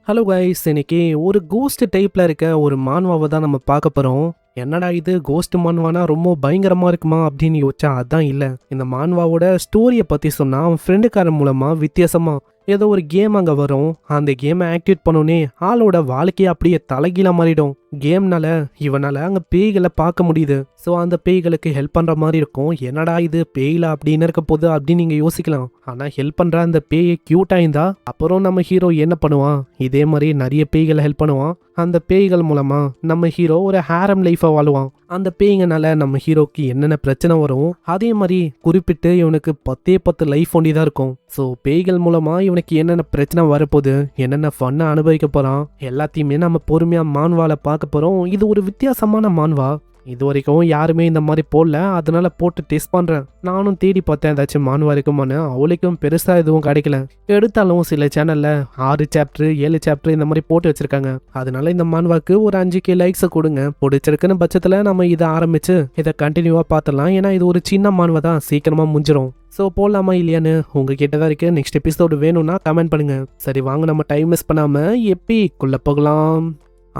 Hello guys, இன்னைக்கு ஒரு cost டைப்ல இருக்க ஒரு மான்வாவை தான் நம்ம பார்க்க போறோம். என்னடா இது கோஸ்ட் மான்வானா ரொம்ப பயங்கரமா இருக்குமா அப்படின்னு யோசிச்சா அதான் இல்லை. இந்த மான்வாவோட ஸ்டோரியை பத்தி சொன்னா அவன் ஃப்ரெண்டுக்காரன் மூலமா வித்தியாசமா ஏதோ ஒரு கேம் அங்கே வரும். அந்த கேமை ஆக்டிவேட் பண்ணோன்னே ஆளோட வாழ்க்கையை அப்படியே தலைகீழ மாறிடும். கேம்னால இவனால அங்கே பேய்களை பார்க்க முடியுது. ஸோ அந்த பேய்களுக்கு ஹெல்ப் பண்ணுற மாதிரி இருக்கும். என்னடா இது பேயில அப்படின்னு இருக்க போகுது அப்படின்னு நீங்கள் யோசிக்கலாம். ஆனால் ஹெல்ப் பண்ணுற அந்த பேயை க்யூட்டாக இருந்தா அப்புறம் நம்ம ஹீரோ என்ன பண்ணுவான், இதே மாதிரி நிறைய பேய்களை ஹெல்ப் பண்ணுவான். அந்த பேய்கள் மூலமா நம்ம ஹீரோ ஒரு ஹேரம் லைஃபை வாழுவான். அந்த பேய்ங்கனால நம்ம ஹீரோக்கு என்னென்ன பிரச்சனை வரும், அதே மாதிரி குறிப்பிட்டு இவனுக்கு 10 லைஃப் ஒண்டி தான் இருக்கும். ஸோ பேய்கள் மூலமா இவனுக்கு என்னென்ன பிரச்சனை வரப்போகுது, என்னென்ன ஃபன்னை அனுபவிக்க போறான், எல்லாத்தையுமே நம்ம பொறுமையா மான்வால பார்க்க போறோம். இது ஒரு வித்தியாசமான மான்வா. இது வரைக்கும் யாருமே இந்த மாதிரி போடல, அதனால போட்டு டெஸ்ட் பண்றேன். நானும் தேடி பார்த்தேன் ஏதாச்சும் மான்வா இருக்குமான்னு. அவளுக்கும் பெருசா எதுவும் கிடைக்கல. எடுத்தாலும் சில சேனல்ல 6 சாப்டர் 7 சாப்டர் இந்த மாதிரி போட்டு வச்சிருக்காங்க. அதனால இந்த மான்வாக்கு ஒரு 5K லைக்ஸை கொடுங்க. பிடிச்சிருக்குன்னு பட்சத்துல நம்ம இதை ஆரம்பிச்சு இதை கண்டினியூவா பார்த்துடலாம். ஏன்னா இது ஒரு சின்ன மான்வா தான், சீக்கிரமா முடிஞ்சிடும். ஸோ போடலாமா இல்லையான்னு உங்ககிட்ட தான் இருக்கு. நெக்ஸ்ட் எபிசோடு வேணும்னா கமெண்ட் பண்ணுங்க. சரி வாங்க, நம்ம டைம் மிஸ் பண்ணாம எப்பிக்குள்ள போகலாம்.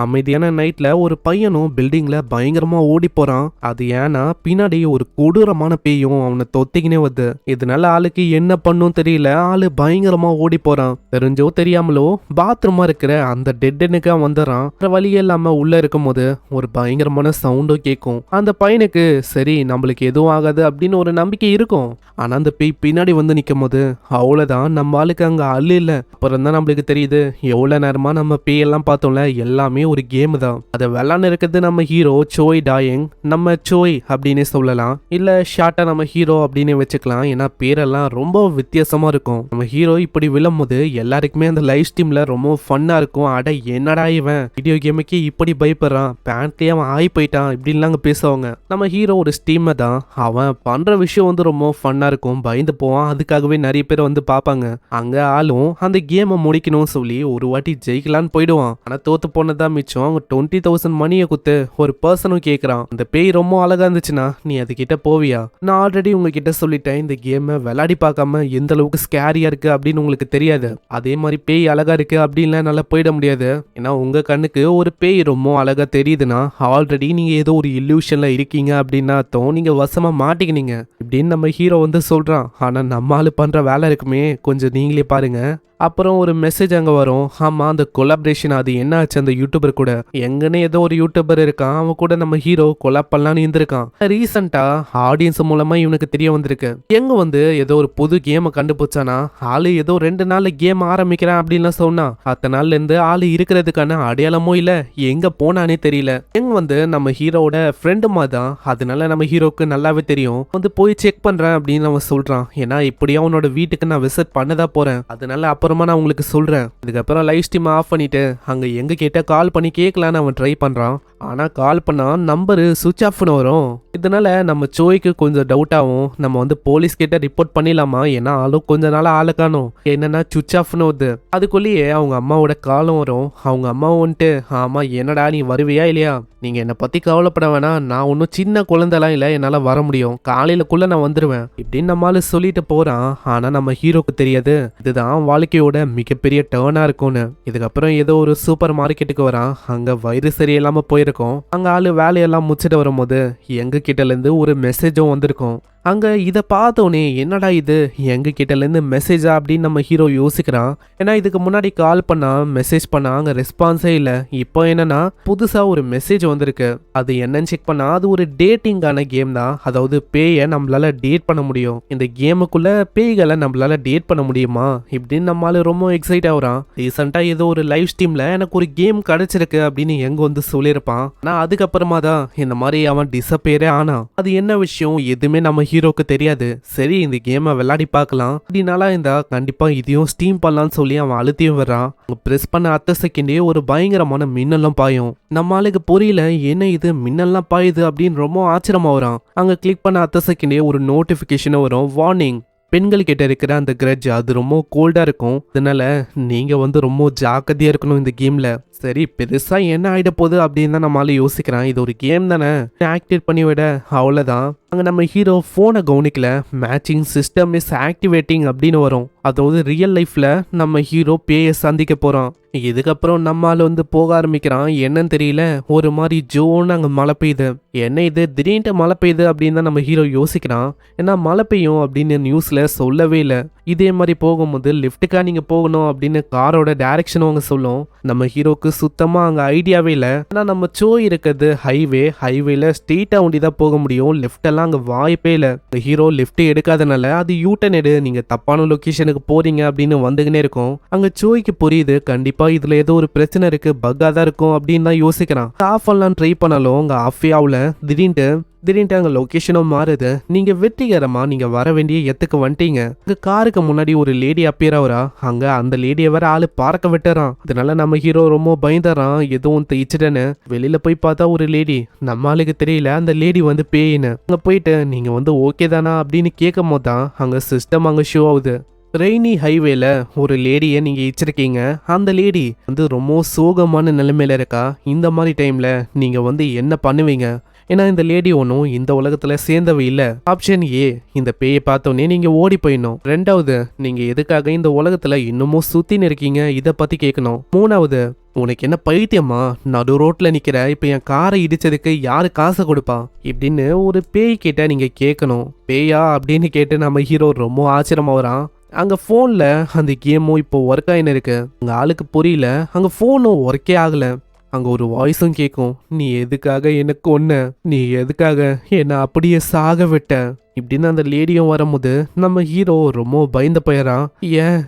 அமைதியான நைட்ல ஒரு பையனும் பில்டிங்ல பயங்கரமா ஓடி போறான். அது ஏன்னா பின்னாடி ஒரு கொடூரமான பேயும் அவனை தொத்திக்கினே வருது. இதனால ஆளுக்கு என்ன பண்ணும் தெரியல, ஆளு பயங்கரமா ஓடி போறான். தெரிஞ்சோ தெரியாமலோ பாத்ரூமா இருக்கிற அந்த டெட்டனுக்கு வந்துடுறான். வழியே இல்லாம உள்ள இருக்கும் போது ஒரு பயங்கரமான சவுண்டும் கேட்கும். அந்த பையனுக்கு சரி நம்மளுக்கு எதுவும் ஆகாது அப்படின்னு ஒரு நம்பிக்கை இருக்கும். ஆனா அந்த பேய் பின்னாடி வந்து நிற்கும் போது அவ்வளவுதான், நம்ம ஆளுக்கு அங்க அள்ளு இல்ல. அப்புறம் தான் நம்மளுக்கு தெரியுது எவ்வளவு நேரமா நம்ம பேயெல்லாம் பார்த்தோம்ல எல்லாமே ஒரு கேம் தான். அதை விளாண்டு இருக்கிறது நம்ம ஹீரோ சோய் டாயிங். நம்ம சோய் அப்படின்னு சொல்லலாம், இல்ல ஷார்ட்டா நம்ம ஹீரோ அப்படின்னு வச்சுக்கலாம். ஏன்னா பேரெல்லாம் ரொம்ப வித்தியாசமா இருக்கும். நம்ம ஹீரோ இப்படி விழும்போது எல்லாருக்குமே அந்த லைவ் ஸ்ட்ரீம்ல ரொம்ப ஃபன்னா இருக்கும். அட என்னடா இவன் வீடியோ கேமுக்கு இப்படி பயப்படுறான், பேண்ட்லயே அவன் ஆகி போயிட்டான் இப்படின்லாம் அங்க பேசுவாங்க. நம்ம ஹீரோ ஒரு ஸ்ட்ரீமர் தான். அவன் பண்ற விஷயம் வந்து ரொம்ப ஃபன்னா இருக்கும், பயந்து போவான். அதுக்காகவே நிறைய பேர் வந்து பார்ப்பாங்க. அங்க ஆளும் அந்த கேமை முடிக்கணும்னு சொல்லி ஒரு வாட்டி ஜெயிக்கலான்னு போயிடுவான். ஆனா தோத்து போனதான் மிச்சம். அவங்க 20,000 மணியை குத்து ஒரு பர்சனும் கேட்கறான். அந்த பேய் ரொம்ப அழகா இருந்துச்சுன்னா நீ அது கிட்ட போவியா? நான் ஆல்ரெடி உங்ககிட்ட சொல்லிட்டேன், இந்த கேமை விளையாடி பார்க்காம எந்த அளவுக்கு ஸ்கேரியா இருக்கு அப்படின்னு உங்களுக்கு தெரியாது. அதே மாதிரி பேய் அழகா இருக்கு அப்படின்லாம் நல்லா போயிட முடியாது. ஏன்னா உங்க கண்ணுக்கு ஒரு பேய் ரொம்ப அழகா தெரியுதுன்னா ஆல்ரெடி நீங்க ஏதோ ஒரு இல்யூஷன்ல இருக்கீங்க அப்படின்னு அர்த்தம். நீங்க வசமா மாட்டிக்கினீங்க இப்படின்னு நம்ம ஹீரோ வந்து சொல்றான். ஆனா நம்ம ஆளு பண்ற வேலை இருக்குமே, கொஞ்சம் நீங்களே பாருங்க. அப்புறம் ஒரு மெசேஜ் அங்கே வரும். ஆமாம், அந்த கொலாபரேஷன் அது என்ன ஆச்சு அந்த யூடியூபர் கூட? எங்கன்னு ஏதோ ஒரு யூடியூபர் இருக்கான், அவன் கூட நம்ம ஹீரோ கொலாப் பண்ணலான்னு இருந்திருக்கான். ரீசெண்டா ஆடியன்ஸ் மூலமா இவனுக்கு தெரிய வந்திருக்கு. எங்க வந்து ஏதோ ஒரு புது கேமை கண்டுபிடிச்சானா, ஆளு ஏதோ 2 நாள்ல கேம் ஆரம்பிக்கிறேன் அப்படின்லாம் சொன்னா. அத்தனை நாள்ல இருந்து ஆளு இருக்கிறதுக்கான அடையாளமும் இல்ல, எங்க போனானே தெரியல. எங்க வந்து நம்ம ஹீரோட ஃப்ரெண்டு மாதிரி தான். அதனால நம்ம ஹீரோக்கு நல்லாவே தெரியும். வந்து போய் செக் பண்றேன் அப்படின்னு அவன் சொல்றான். ஏன்னா இப்படியே அவனோட வீட்டுக்கு நான் விசிட் பண்ணதா போறேன். அதனால அப்புறமா நான் உங்களுக்கு சொல்றேன். இதுக்கப்புறம் லைவ் ஸ்ட்ரீம் ஆஃப் பண்ணிட்டு அங்க எங்க கிட்ட கால் பண்ணி கேட்கலான்னு அவன் ட்ரை பண்றான். ஆனா கால் பண்ணா நம்பரு சுவிச் ஆஃப்னு வரும். இதனால நம்ம சோய்க்கு கொஞ்சம் டவுட் ஆகும். நம்ம வந்து போலீஸ் கிட்ட ரிப்போர்ட் பண்ணிடலாமா? ஏன்னா ஆளும் கொஞ்ச நாள் ஆளை காணும். என்னன்னா சுவிச் ஆஃப்னு வருது. அதுக்குள்ளேயே அவங்க அம்மாவோட காலும் வரும். அவங்க அம்மாவும் வந்துட்டு, ஆமா என்னடா நீ வருவியா இல்லையா? நீங்க என்னை பத்தி கவலைப்பட வேணாம், நான் ஒன்றும் சின்ன குழந்தைலாம் இல்லை, என்னால் வர முடியும், காலையிலக்குள்ள நான் வந்துடுவேன் இப்படின்னு நம்மளால சொல்லிட்டு போறான். ஆனா நம்ம ஹீரோக்கு தெரியாது இதுதான் வாழ்க்கையோட மிகப்பெரிய டேர்னா இருக்கும்னு. இதுக்கப்புறம் ஏதோ ஒரு சூப்பர் மார்க்கெட்டுக்கு வரான். அங்க வயிறு சரியில்லாம போயிருக்கும். அங்க ஆளு வேலையெல்லாம் முடிச்சுட்டு வரும்போது எங்க கிட்ட இருந்து ஒரு மெசேஜும் வந்திருக்கும். அங்க இதை பார்த்தோன்னே என்னடா இது எங்க கிட்ட இருந்து மெசேஜா அப்படின்னு நம்ம ஹீரோ யோசிக்கிறான். ஏன்னா இதுக்கு முன்னாடி கால் பண்ணா மெசேஜ் பண்ணா அங்க ரெஸ்பான்ஸே இல்லை. இப்போ என்னன்னா புதுசா ஒரு மெசேஜ் வந்திருக்கு. அது என்னன்னு செக் பண்ணா அது ஒரு டேட்டிங்கான கேம் தான். அதாவது பேயை நம்மளால டேட் பண்ண முடியும். இந்த கேமுக்குள்ள பேய்களை நம்மளால டேட் பண்ண முடியுமா இப்படின்னு நம்மளால ரொம்ப எக்ஸைட் ஆகுறான். ரீசெண்டா ஏதோ ஒரு லைவ் ஸ்ட்ரீம்ல எனக்கு ஒரு கேம் கிடைச்சிருக்கு அப்படின்னு எங்க வந்து சொல்லியிருப்பான். ஆனா அதுக்கப்புறமா தான் இந்த மாதிரி அவன் டிசப்பியரே ஆனான். அது என்ன விஷயம் எதுவுமே நம்ம ஹீரோக்கு தெரியாது. சரி இந்த கேமை விளையாடி பார்க்கலாம் அப்படின்னால இந்த கண்டிப்பா இதையும் ஸ்டீம் பண்ணலான்னு சொல்லி அவன் அழுத்தியும் வர்றான். பிரஸ் பண்ண அடுத்த செகண்டே ஒரு பயங்கரமான மின்னலும் பாயும். நம்ம ஆளுக்கு புரியல என்ன இது மின்னல்லாம் பாயுது அப்படின்னு ரொம்ப ஆச்சரியமா வரான். அங்க கிளிக் பண்ண அடுத்த செகண்டே ஒரு நோட்டிபிகேஷன் வரும். வார்னிங், பெண்கள் கிட்ட இருக்கிற அந்த கிரட்ஜ் அது ரொம்ப கோல்டா இருக்கும். அதனால நீங்க வந்து ரொம்ப ஜாக்கிரதையா இருக்கணும் இந்த கேம்ல. சரி பெருசா என்ன ஆயிட போகுது அப்படின்னு தான் நம்மளால யோசிக்கிறான். இது ஒரு கேம் தானே, ஆக்டிவேட் பண்ணி விட அவ்வளவுதான். அங்க நம்ம ஹீரோ போனை கவனிக்கல, மேட்சிங் சிஸ்டம் இஸ் ஆக்டிவேட்டிங் அப்படின்னு வரும். அதாவது ரியல் லைஃப்ல நம்ம ஹீரோ பேயை சந்திக்க போறான். இதுக்கப்புறம் நம்மால வந்து போக ஆரம்பிக்கிறான். என்னன்னு தெரியல, ஒரு மாதிரி ஜோன்னு அங்க மழை பெய்யுது. என்ன இது திடீர்னு மழை பெய்யுது அப்படின்னு தான் நம்ம ஹீரோ யோசிக்கிறான். ஏன்னா மழை பெய்யும் அப்படின்னு நியூஸ்ல சொல்லவே இல்லை. இதே மாதிரி போகும்போது லிஃப்ட்டுக்கா நீங்க போகணும் அப்படின்னு காரோட டைரக்ஷனும் அவங்க சொல்லும். நம்ம ஹீரோக்கு சுத்தமா அங்க ஐடியாவே இல்லை. ஏன்னா நம்ம சோ இருக்கிறது ஹைவேல ஸ்ட்ரெயிட்டா ஒண்டி தான் போக முடியும். லிஃப்ட் எல்லாம் அங்க வாய்ப்பே இல்லை. ஹீரோ லிஃப்ட் எடுக்காதனால அது யூட்டன் எடு, நீங்க தப்பான லொகேஷனுக்கு போறீங்க அப்படின்னு வந்துகினே இருக்கும். அங்க சோய்க்கு புரியுது கண்டிப்பா இதுல ஏதோ ஒரு பிரச்சனை இருக்கு, பக்கா தான் இருக்கும் அப்படின்னு தான் யோசிக்கிறான். ஆஃப் பண்ணலாம் ட்ரை பண்ணாலும் அங்க ஆஃபே ஆகல. திடீர்னு அங்க லொகேஷனும் மாறுது. நீங்க வெற்றிகரமா நீங்க வர வேண்டிய இடத்துக்கு வந்துட்டீங்க. உங்க காருக்கு முன்னாடி ஒரு லேடி அப்பியர் ஆகுறா. அங்க அந்த லேடியை வேற ஆளு பார்க்க விட்டுறான். இதனால நம்ம ஹீரோ ரொம்ப பயந்துறான், எதுவும் தைச்சிட்டேன்னு. வெளியில போய் பார்த்தா ஒரு லேடி, நம்ம ஆளுக்கு தெரியல அந்த லேடி வந்து பேயின்னு. அங்க போயிட்டு நீங்க வந்து ஓகே தானா அப்படின்னு கேட்கும் போது தான் அங்க சிஸ்டம் அங்க ஷோ ஆகுது. ரெய்னி ஹைவேல ஒரு லேடியை நீங்க இச்சிருக்கீங்க. அந்த லேடி வந்து ரொம்ப சோகமான நிலைமையில இருக்கா. இந்த மாதிரி டைம்ல நீங்க வந்து என்ன பண்ணுவீங்க? ஏன்னா இந்த லேடி ஒன்றும் இந்த உலகத்துல சேர்ந்தவை இல்லை. ஆப்ஷன் ஏ, இந்த பேயை பார்த்தோன்னே நீங்க ஓடி போயிடணும். ரெண்டாவது, நீங்க எதுக்காக இந்த உலகத்துல இன்னமும் சுத்தின்னு இருக்கீங்க இதை பத்தி கேட்கணும். மூணாவது, உனக்கு என்ன பைத்தியமா, நடு ரோட்ல நிக்கிற, இப்ப என் காரை இடிச்சதுக்கு யாரு காசை கொடுப்பா இப்படின்னு ஒரு பேய் கிட்ட நீங்க கேட்கணும். பேயா அப்படின்னு கேட்டு நம்ம ஹீரோ ரொம்ப ஆச்சரியமா வரான். அங்க போன்ல அந்த கேமும் இப்போ ஒர்க் ஆயின்னு இருக்கு. அங்க ஆளுக்கு புரியல, அங்க போனும் ஒர்க்கே ஆகல. அங்க ஒரு வாய்ஸும் கேட்கும், நீ எதுக்காக எனக்கு ஒன்ன, நீ எதுக்காக என்ன அப்படியே சாக விட்ட இப்படின்னு அந்த லேடியும் வரும்போது நம்ம ஹீரோ ரொம்ப பயந்து போயிடறான். ஏன்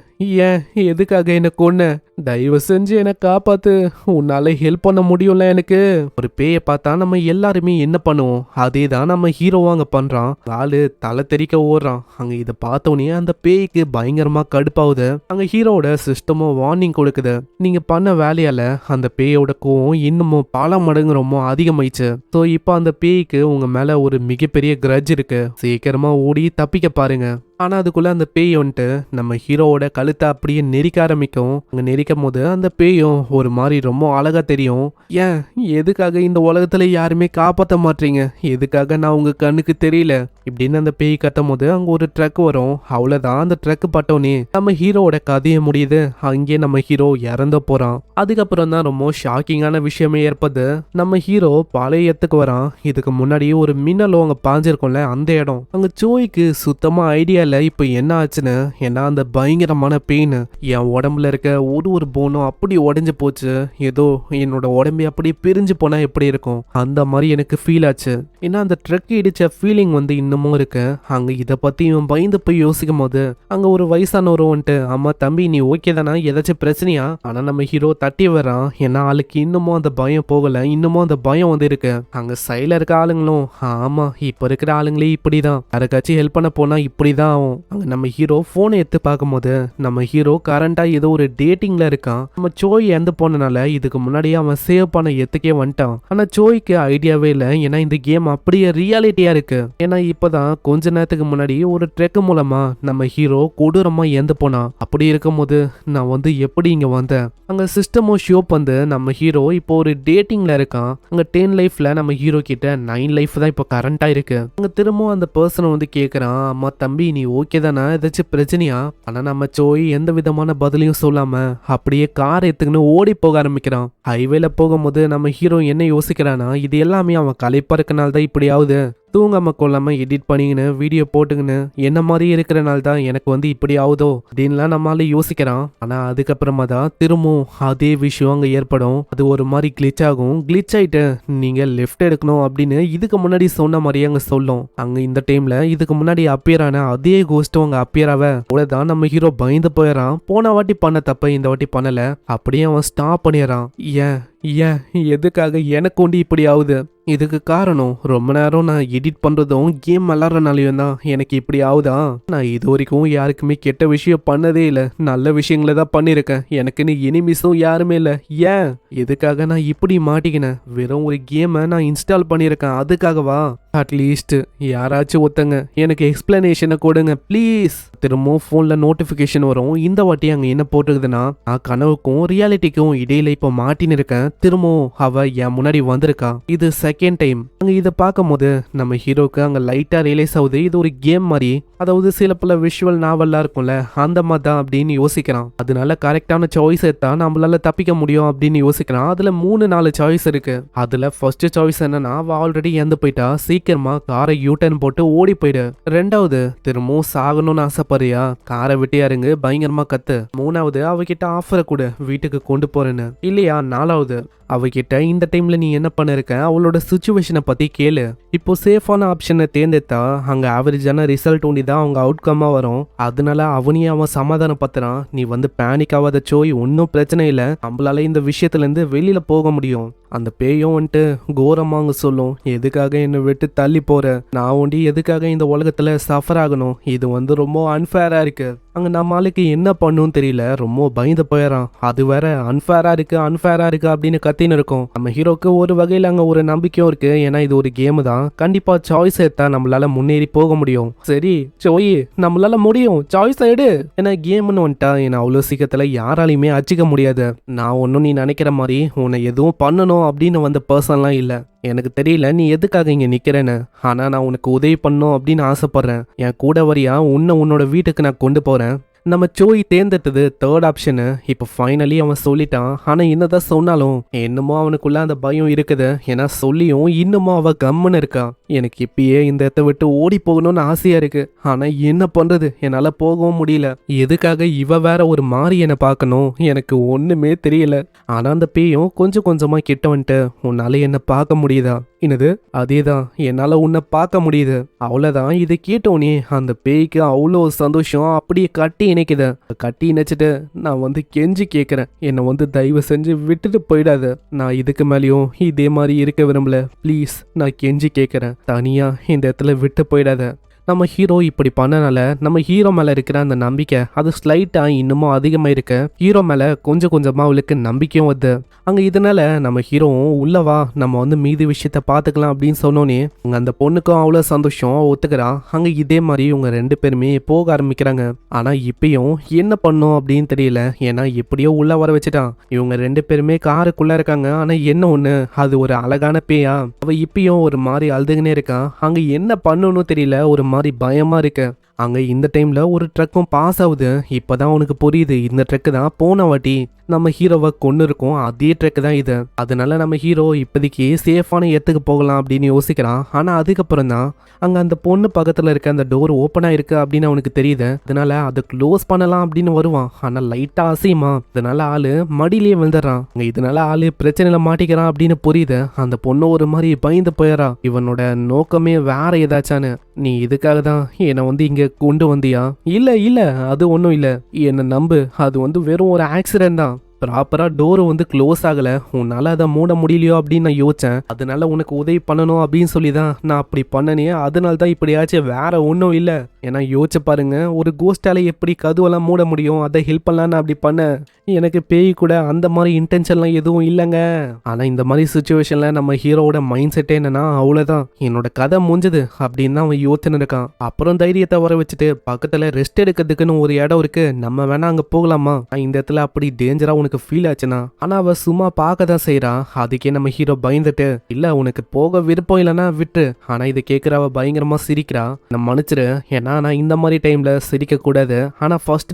ஏன் எதுக்காக எனக்கு ஒண்ணு, தயவு செஞ்சு என்னை காப்பாத்து, உன்னால ஹெல்ப் பண்ண முடியும்ல எனக்கு. ஒரு பேயை பார்த்தா நம்ம எல்லாருமே என்ன பண்ணுவோம், அதே தான் நம்ம ஹீரோ அங்க பண்றான். ஆளு தலை தெறிக்க ஓடுறான். அங்க இதை பார்த்தோன்னே அந்த பேய்க்கு பயங்கரமா கடுப்பாகுது. அங்க ஹீரோட சிஸ்டமும் வார்னிங் கொடுக்குது, நீங்க பண்ண வேலையால அந்த பேயோட கோவம் இன்னமும் பல மடங்கு ரொம்ப அதிகமாயிடுச்சு. ஸோ இப்போ அந்த பேய்க்கு உங்க மேல ஒரு மிகப்பெரிய கிரட்ஜ் இருக்கு, சீக்கிரமா ஓடி தப்பிக்க பாருங்க. ஆனா அதுக்குள்ள அந்த பேய் வந்துட்டு நம்ம ஹீரோவோட கழுத்தை அப்படியே நெரிக்க ஆரம்பிக்கும். அங்க நெரிக்கும் போது அந்த பேயும் ஒரு மாதிரி ரொம்ப அழகா தெரியும். ஏன் எதுக்காக இந்த உலகத்துல யாருமே காப்பாற்ற மாட்டீங்க, எதுக்காக நான் உங்க கண்ணுக்கு தெரியல இப்படின்னு அந்த பேய் கத்தும் போது அங்க ஒரு ட்ரக் வரும். அவ்வளவுதான், அந்த ட்ரக் பட்டோனே நம்ம ஹீரோவோட கதையை முடியுது. அங்கே நம்ம ஹீரோ இறந்து போறான். அதுக்கப்புறம் தான் ரொம்ப ஷாக்கிங்கான விஷயமே ஏற்பது. நம்ம ஹீரோ பழைய இடத்துக்கு வரான். இதுக்கு முன்னாடி ஒரு மின்னலும் அங்க பாஞ்சிருக்கும்ல அந்த இடம். அங்க சோய்க்கு சுத்தமா ஐடியா இப்போ என்ன ஆச்சுன்னு, ஏன்னா அந்த பயங்கரமான பெயின் என் உடம்புல இருக்க ஒரு போனும் அப்படி உடைஞ்சு போச்சு. ஏதோ என்னோட உடம்பு அப்படி பிரிஞ்சு போனா எப்படி இருக்கும் அந்த மாதிரி எனக்கு ஃபீல் ஆச்சு. ஏன்னா அந்த ட்ரக் இடிச்ச ஃபீலிங் வந்து இன்னமும் இருக்கு. அங்க இதை பத்தி இவன் பயந்து போய் யோசிக்கும் போது அங்க ஒரு வயசானவர் வந்துட்டு, அம்மா தம்பி நீ ஓகே தானா, ஏதாச்சும் பிரச்சனையா? ஆனா நம்ம ஹீரோ தட்டி வர்றான். ஏன்னா ஆளுக்கு இன்னமும் அந்த பயம் போகல, இன்னமும் அந்த பயம் வந்து இருக்கு. அங்க சைல இருக்க ஆளுங்களும், ஆமா இப்ப இருக்கிற ஆளுங்களே இப்படிதான், யாருக்காச்சும் ஹெல்ப் பண்ண போனா இப்படிதான். அங்க நம்ம ஹீரோ போனை எடுத்து பார்க்கும்போது நம்ம ஹீரோ கரண்டா ஏதோ ஒரு டேட்டிங்ல இருக்கான். நம்ம சோய் இறந்து போனனால இதுக்கு முன்னாடியே அவன் சேவ் பண்ண எத்துக்கே வந்துட்டான். ஆனா சோய்க்கு ஐடியாவே இல்லை, ஏன்னா இந்த கேம் அப்படியே ரியாலிட்டியா இருக்கு. ஏன்னா இப்பதான் கொஞ்ச நேரத்துக்கு முன்னாடி ஒரு ட்ரெக் மூலமா நம்ம ஹீரோ கொடூரமா இறந்து போனான். அப்படி இருக்கும் போது நான் வந்து எப்படி இங்க வந்தேன்? அங்க சிஸ்டமும் ஷோ வந்து நம்ம ஹீரோ இப்போ ஒரு டேட்டிங்ல இருக்கான். அங்க 10 லைஃப்ல நம்ம ஹீரோ கிட்ட 9 லைஃப் தான் இப்போ கரண்டா இருக்கு. அங்க திரும்பவும் அந்த பர்சனை வந்து கேக்குறான், அம்மா தம்பி நீ ஓகே தானே, ஏதாச்சும் பிரச்சனையா? ஆனா நம்ம சோய் எந்த விதமான பதிலையும் சொல்லாம அப்படியே கார் எடுத்துக்கின்னு ஓடி போக ஆரம்பிக்கிறான். ஹைவேல போகும்போது நம்ம ஹீரோ என்ன யோசிக்கிறானா, இது எல்லாமே அவன் களைப்பா இருக்கனால தான் இப்படி ஆகுது, தூங்காம கொள்ளாம எடிட் பண்ணிக்கின்னு வீடியோ போட்டுக்கின்னு என்ன மாதிரி இருக்கிறனால தான் எனக்கு வந்து இப்படி ஆகுதோ அப்படின்லாம் நம்மளால யோசிக்கிறான். ஆனா அதுக்கப்புறமா தான் திரும்பவும் அதே விஷயம் அங்க ஏற்படும். அது ஒரு மாதிரி கிளிச் ஆகும். கிளிச் ஆயிட்டு நீங்க லெஃப்ட் எடுக்கணும் அப்படின்னு இதுக்கு முன்னாடி சொன்ன மாதிரியே அங்க சொல்லும். அங்க இந்த டைம்ல இதுக்கு முன்னாடி அப்பியர் ஆன அதே கோஸ்டும் அங்க அப்பியர் ஆக அவ்வளவுதான் நம்ம ஹீரோ பயந்து போயிடறான். போன வாட்டி பண்ண தப்ப இந்த வாட்டி பண்ணல, அப்படியே அவன் ஸ்டாப் பண்ணிடுறான். ஏன் ஏன் எதுக்காக எனக்கு ஒண்டி இப்படி ஆகுது? இதுக்கு காரணம் ரொம்ப நேரம் நான் எடிட் பண்றதும் கேம் விளாட்றனாலையும் தான் எனக்கு இப்படி ஆகுதா? நான் இது வரைக்கும் யாருக்குமே கெட்ட விஷயம் பண்ணதே இல்லை, நல்ல விஷயங்களை தான் பண்ணியிருக்கேன். எனக்குன்னு எனிமிஸும் யாருமே இல்லை. ஏன் எதுக்காக நான் இப்படி மாட்டிக்கினேன்? வெறும் ஒரு கேமை நான் இன்ஸ்டால் பண்ணியிருக்கேன், அதுக்காகவா? அட்லீஸ்ட் யாராச்சும் ஒருத்தங்க எனக்கு எக்ஸ்பிளனேஷனை கொடுங்க ப்ளீஸ். திரும்பவும் ஃபோன்ல நோட்டிஃபிகேஷன் வரும். இந்த வாட்டி அங்க என்ன போட்டிருக்குதுன்னா, நான் கனவுக்கும் ரியாலிட்டிக்கும் இடையில இப்போ மாட்டின்னு இருக்கேன். திரும்பவும் அவ என் முன்னாடி வந்திருக்கா. இது செகண்ட் டைம். அங்க இதை பார்க்கும்போது நம்ம ஹீரோக்கு அங்க லைட்டா ரியலைஸ் ஆகுது இது ஒரு கேம் மாதிரி. அதாவது சில பல விஷுவல் நாவல்லாம் இருக்கும்ல அந்த மாதிரி தான் அப்படின்னு யோசிக்கிறான். அதனால கரெக்டான சாய்ஸ் எடுத்தா நம்மளால தப்பிக்க முடியும் அப்படின்னு யோசிக்கிறான். அதுல 3-4 சாய்ஸ் இருக்கு. அதுல ஃபர்ஸ்ட் சாய்ஸ் என்னன்னா, அவ ஆல்ரெடி இறந்து போயிட்டா, சீக்கிரமா காரை யூட்டர்ன் போட்டு ஓடி போயிடு. ரெண்டாவது, திரும்பவும் சாகணும்னு ஆசைப்படுறியா, காரை விட்டு இறங்கு, பயங்கரமா கத்து. மூணாவது, அவகிட்ட ஆஃபரை கொடு, வீட்டுக்கு கொண்டு போறேன்னு. இல்லையா, நாலாவது, அவகிட்ட இந்த டைம்ல நீ என்ன பண்ணிருக்க அவளோட சுச்சுவேஷனை பத்தி கேளு. இப்போ சேஃபான ஆப்ஷனை தேர்ந்தெடுத்தா அங்க ஆவரேஜான ரிசல்ட் ஒண்டி தான் அவங்க அவுட்கம்மா வரும். அதனால அவனையும் அவன் சமாதானம் பத்துறான். நீ வந்து பேனிக் ஆகாத சோய், ஒன்னும் பிரச்சனை இல்லை, நம்மளால இந்த விஷயத்துல இருந்து வெளியில போக முடியும். அந்த பேயும் வந்துட்டு கோரமாங்க சொல்லும், எதுக்காக என்னை விட்டு தள்ளி போற, நான் ஒண்டி எதுக்காக இந்த உலகத்துல சஃபர் ஆகணும், இது வந்து ரொம்ப அன்ஃபேரா இருக்கு. அங்க நம்ம ஆளுக்கு என்ன பண்ணுன்னு தெரியல, ரொம்ப பயந்து போயிடறான். அது வேற அன்ஃபேரா இருக்கு அப்படின்னு கத்தின்னு இருக்கும். நம்ம ஹீரோக்கு ஒரு வகையில அங்க ஒரு நம்பிக்கையும் இருக்கு. ஏன்னா இது ஒரு கேம் தான், கண்டிப்பா சாய்ஸ் எடுத்தா நம்மளால முன்னேறி போக முடியும். சரி சோய், நம்மளால முடியும், சாய்ஸ் எடு. ஏன்னா கேம்னு வந்துட்டா என்ன அவ்வளவு சீக்கிரத்துல யாராலையுமே அச்சிக்க முடியாது. நான் ஒன்னும் நீ நினைக்கிற மாதிரி உன்னை எதுவும் பண்ணணும் அப்படின்னு வந்த பர்சன்லாம் இல்ல. எனக்கு தெரியல நீ எதுக்காக இங்க நிக்கிறேன்னு, ஆனா நான் உனக்கு உதவி பண்ணும் அப்படின்னு ஆசைப்படுறேன். என் கூட வரியா, உன்னோட வீட்டுக்கு நான் கொண்டு போறேன். நம்ம சோய் தேர்ந்தெடுத்தது தேர்ட் ஆப்ஷனு. இப்போ ஃபைனலி அவன் சொல்லிட்டான். ஆனா என்னதான் சொன்னாலும் என்னமோ அவனுக்குள்ள அந்த பயம் இருக்குது. ஏன்னா சொல்லியும் இன்னமும் அவ கம்முன்னு இருக்கா. எனக்கு இப்பயே இந்த இடத்த விட்டு ஓடி போகணும்னு ஆசையா இருக்கு. ஆனா என்ன பண்றது, என்னால போகவும் முடியல. எதுக்காக இவ வேற ஒரு மாதிரி என்னை பார்க்கணும், எனக்கு ஒண்ணுமே தெரியல. ஆனா அந்த பேயும் கொஞ்சம் கொஞ்சமா கிட்ட வந்துட்டு, உன்னால என்ன பார்க்க முடியுதா? என்னது? அதேதான், என்னால உன்னை பார்க்க முடியுது. அவ்வளவுதான். இதை கேட்டோனே அந்த பேய்க்கு அவ்வளோ சந்தோஷம் அப்படியே கட்டி இணைக்குது. கட்டி இணைச்சிட்டு நான் வந்து கெஞ்சி கேட்கிறேன், என்னை வந்து தயவு செஞ்சு விட்டுட்டு போயிடாத. நான் இதுக்கு மேலேயும் இதே மாதிரி இருக்க விரும்பல, ப்ளீஸ், நான் கெஞ்சி கேட்கிறேன், தனியா இந்த இடத்துல விட்டு போயிடாத. நம்ம ஹீரோ இப்படி பண்ணனால நம்ம ஹீரோ மேல இருக்கிற அந்த நம்பிக்கை அது ஸ்லைட்டா இன்னமும் அதிகமா இருக்கு. ஹீரோ மேல கொஞ்சம் கொஞ்சமா அவளுக்கு நம்பிக்கையும் வருது. அங்க இதனால நம்ம ஹீரோவும் உள்ளவா, நம்ம வந்து மீதி விஷயத்த பாத்துக்கலாம் அப்படின்னு சொன்னோன்னே அங்க அந்த பொண்ணுக்கும் அவ்வளவு சந்தோஷம், ஒத்துக்கிறான். அங்க இதே மாதிரி இவங்க 2 பேருமே போக ஆரம்பிக்கிறாங்க. ஆனா இப்பயும் என்ன பண்ணும் அப்படின்னு தெரியல. ஏன்னா எப்படியோ உள்ள வர வச்சுட்டான். இவங்க 2 பேருமே காருக்குள்ள இருக்காங்க. ஆனா என்ன ஒண்ணு, அது ஒரு அழகான பேயா. அவ இப்பயும் ஒரு மாதிரி அழுதுகினே இருக்கான். அங்க என்ன பண்ணணும் தெரியல, ஒரு மாதிரி பயமா இருக்கு. அங்க இந்த டைம்ல ஒரு ட்ரக்கும் பாஸ் ஆகுது. இப்பதான் உனக்கு புரியுது, இந்த ட்ரக்கு தான் போன வாட்டி நம்ம ஹீரோவை கொண்டு இருக்கோம், அதே ட்ரக் தான் இது. அதனால நம்ம ஹீரோ இப்போதைக்கு சேஃபான இடத்துக்கு போகலாம் அப்படின்னு யோசிக்கிறான். ஆனா அதுக்கப்புறம் தான் அங்க அந்த பொண்ணு பக்கத்துல இருக்க அந்த டோர் ஓப்பன் ஆயிருக்கு அப்படின்னு அவனுக்கு தெரியுது. அதனால அதை க்ளோஸ் பண்ணலாம் அப்படின்னு வருவான். ஆனா லைட்டா அசையுமா, அதனால ஆளு மடியிலேயே விழுந்துடுறான். இதனால ஆளு பிரச்சனையில மாட்டிக்கிறான் அப்படின்னு புரியுது. அந்த பொண்ணு ஒரு மாதிரி பயந்து போயிடறா. இவனோட நோக்கமே வேற ஏதாச்சான்னு. நீ இதுக்காக தான் என்னை வந்து இங்க கொண்டு வந்தியா? இல்ல அது ஒன்றும் இல்லை, என்னை நம்பு, அது வந்து வெறும் ஒரு ஆக்சிடென்ட் தான். ப்ராப்பரா டோரு வந்து க்ளோஸ் ஆகல, உன்னால அதை மூட முடியலையோ அப்படின்னு நான் யோசிச்சேன். அதனால உனக்கு உதவி பண்ணணும் அப்படின்னு சொல்லி தான் நான் அப்படி பண்ணனே. அதனால தான் இப்படியாச்சும், வேற ஒன்றும் இல்லை. ஏன்னா யோசிச்சு பாருங்க, ஒரு கோஸ்டால எப்படி கதுவெல்லாம் மூட முடியும், அதை ஹெல்ப் பண்ணலான்னு அப்படி பண்ண. எனக்கு பேய் கூட அந்த மாதிரி இன்டென்ஷன்லாம் எதுவும் இல்லைங்க. ஆனா இந்த மாதிரி சுச்சுவேஷன்ல நம்ம ஹீரோவோட மைண்ட் செட்டே என்னன்னா, அவ்வளவுதான், என்னோட கதை முடிஞ்சது அப்படின்னு தான் அவன் யோசனை இருக்கான். அப்புறம் தைரியத்தை வர வச்சுட்டு பக்கத்துல ரெஸ்ட் எடுக்கிறதுக்குன்னு ஒரு இடம் இருக்கு, நம்ம வேணா அங்க போகலாமா? இந்த இடத்துல அப்படி டேஞ்சரா உனக்கு ஃபீல் ஆச்சுன்னா? ஆனா அவ சும்மா பார்க்க தான் செய்யறா. அதுக்கே நம்ம ஹீரோ பயந்துட்டு, இல்ல உனக்கு போக விருப்பம் இல்லைன்னா விட்டு. ஆனா இதை கேட்கிற அவ பயங்கரமா சிரிக்கிறா. நம்ம மன்னிச்சிரு, ஏன்னா நான் இந்த மாதிரி டைம்ல சிரிக்க கூடாது. ஆனா ஃபர்ஸ்ட்